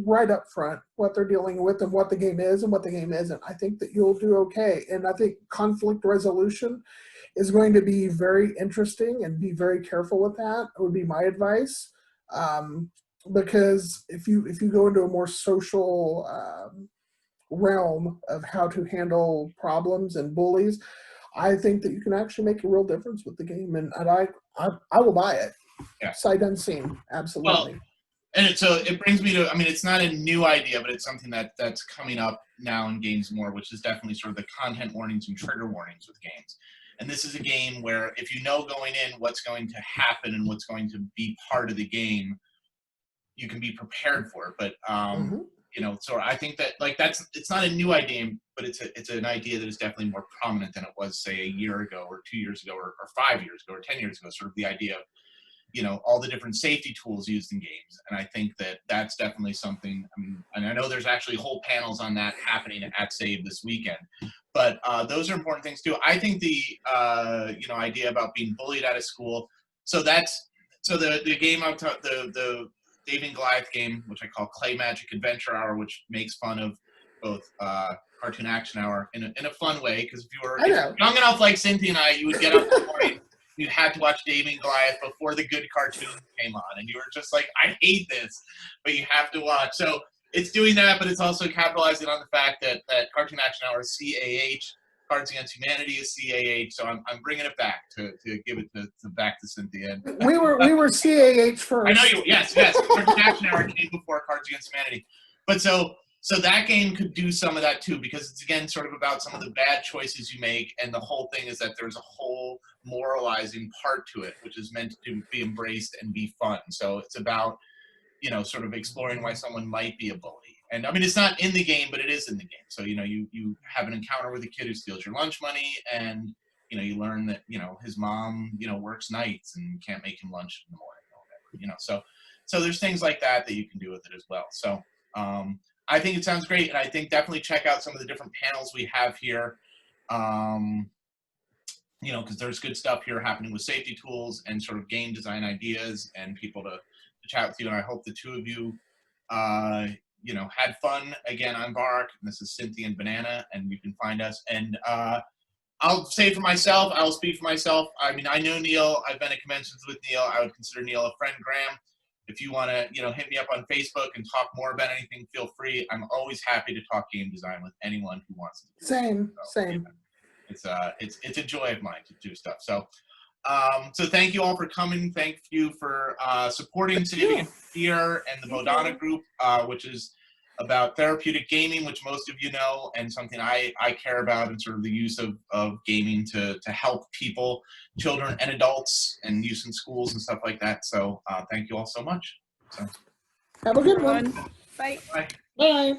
right up front what they're dealing with and what the game is and what the game isn't, I think that you'll do okay. And I think conflict resolution is going to be very interesting, and be very careful with that. Would be my advice, because if you go into a more social realm of how to handle problems and bullies, I think that you can actually make a real difference with the game, and I will buy it. Sight unseen, absolutely. Well, and so it brings me to, I mean, it's not a new idea, but it's something that's coming up now in games more, which is definitely sort of the content warnings and trigger warnings with games. And this is a game where if you know going in what's going to happen and what's going to be part of the game, you can be prepared for it. But you know, so I think that it's not a new idea, but it's an idea that is definitely more prominent than it was, say, a year ago or 2 years ago or 5 years ago or 10 years ago. Sort of the idea of, you know, all the different safety tools used in games, and I think that that's definitely something. I mean, and I know there's actually whole panels on that happening at Save this weekend, but those are important things too. I think the you know, idea about being bullied out of school. So the game the Dave and Goliath game, which I call Clay Magic Adventure Hour, which makes fun of both Cartoon Action Hour in a fun way, because if you were young enough like Cynthia and I, you would get up in the morning, you had to watch Dave and Goliath before the good cartoon came on, and you were just like, I hate this, but you have to watch. So it's doing that, but it's also capitalizing on the fact that Cartoon Action Hour is CAH, Cards Against Humanity is CAH, so I'm bringing it back to give it back to Cynthia. We were CAH first. I know you. Yes. Cartoon Action Hour came before Cards Against Humanity, but so that game could do some of that too, because it's again sort of about some of the bad choices you make, and the whole thing is that there's a whole moralizing part to it, which is meant to be embraced and be fun. So it's about, you know, sort of exploring why someone might be a bully. And I mean, it's not in the game, but it is in the game. So, you know, you have an encounter with a kid who steals your lunch money, and, you know, you learn that, you know, his mom, you know, works nights and can't make him lunch in the morning or whatever, you know. So there's things like that you can do with it as well. So I think it sounds great. And I think definitely check out some of the different panels we have here. You know, because there's good stuff here happening with safety tools and sort of game design ideas and people to chat with you. And I hope the two of you, you know, had fun. Again, I'm Barak, and this is Cynthia and Banana, and you can find us. And I'll say for myself, I will speak for myself. I mean, I know Neil. I've been at conventions with Neil. I would consider Neil a friend. Graham, if you want to, you know, hit me up on Facebook and talk more about anything, feel free. I'm always happy to talk game design with anyone who wants to. Same. Yeah. It's a joy of mine to do stuff. So, so thank you all for coming. Thank you for supporting City here and the Bodana group, which is about therapeutic gaming, which most of you know, and something I care about, and sort of the use of gaming to help people, children and adults, and use in schools and stuff like that. So thank you all so much. So, have a good one. Bye. Bye. Bye.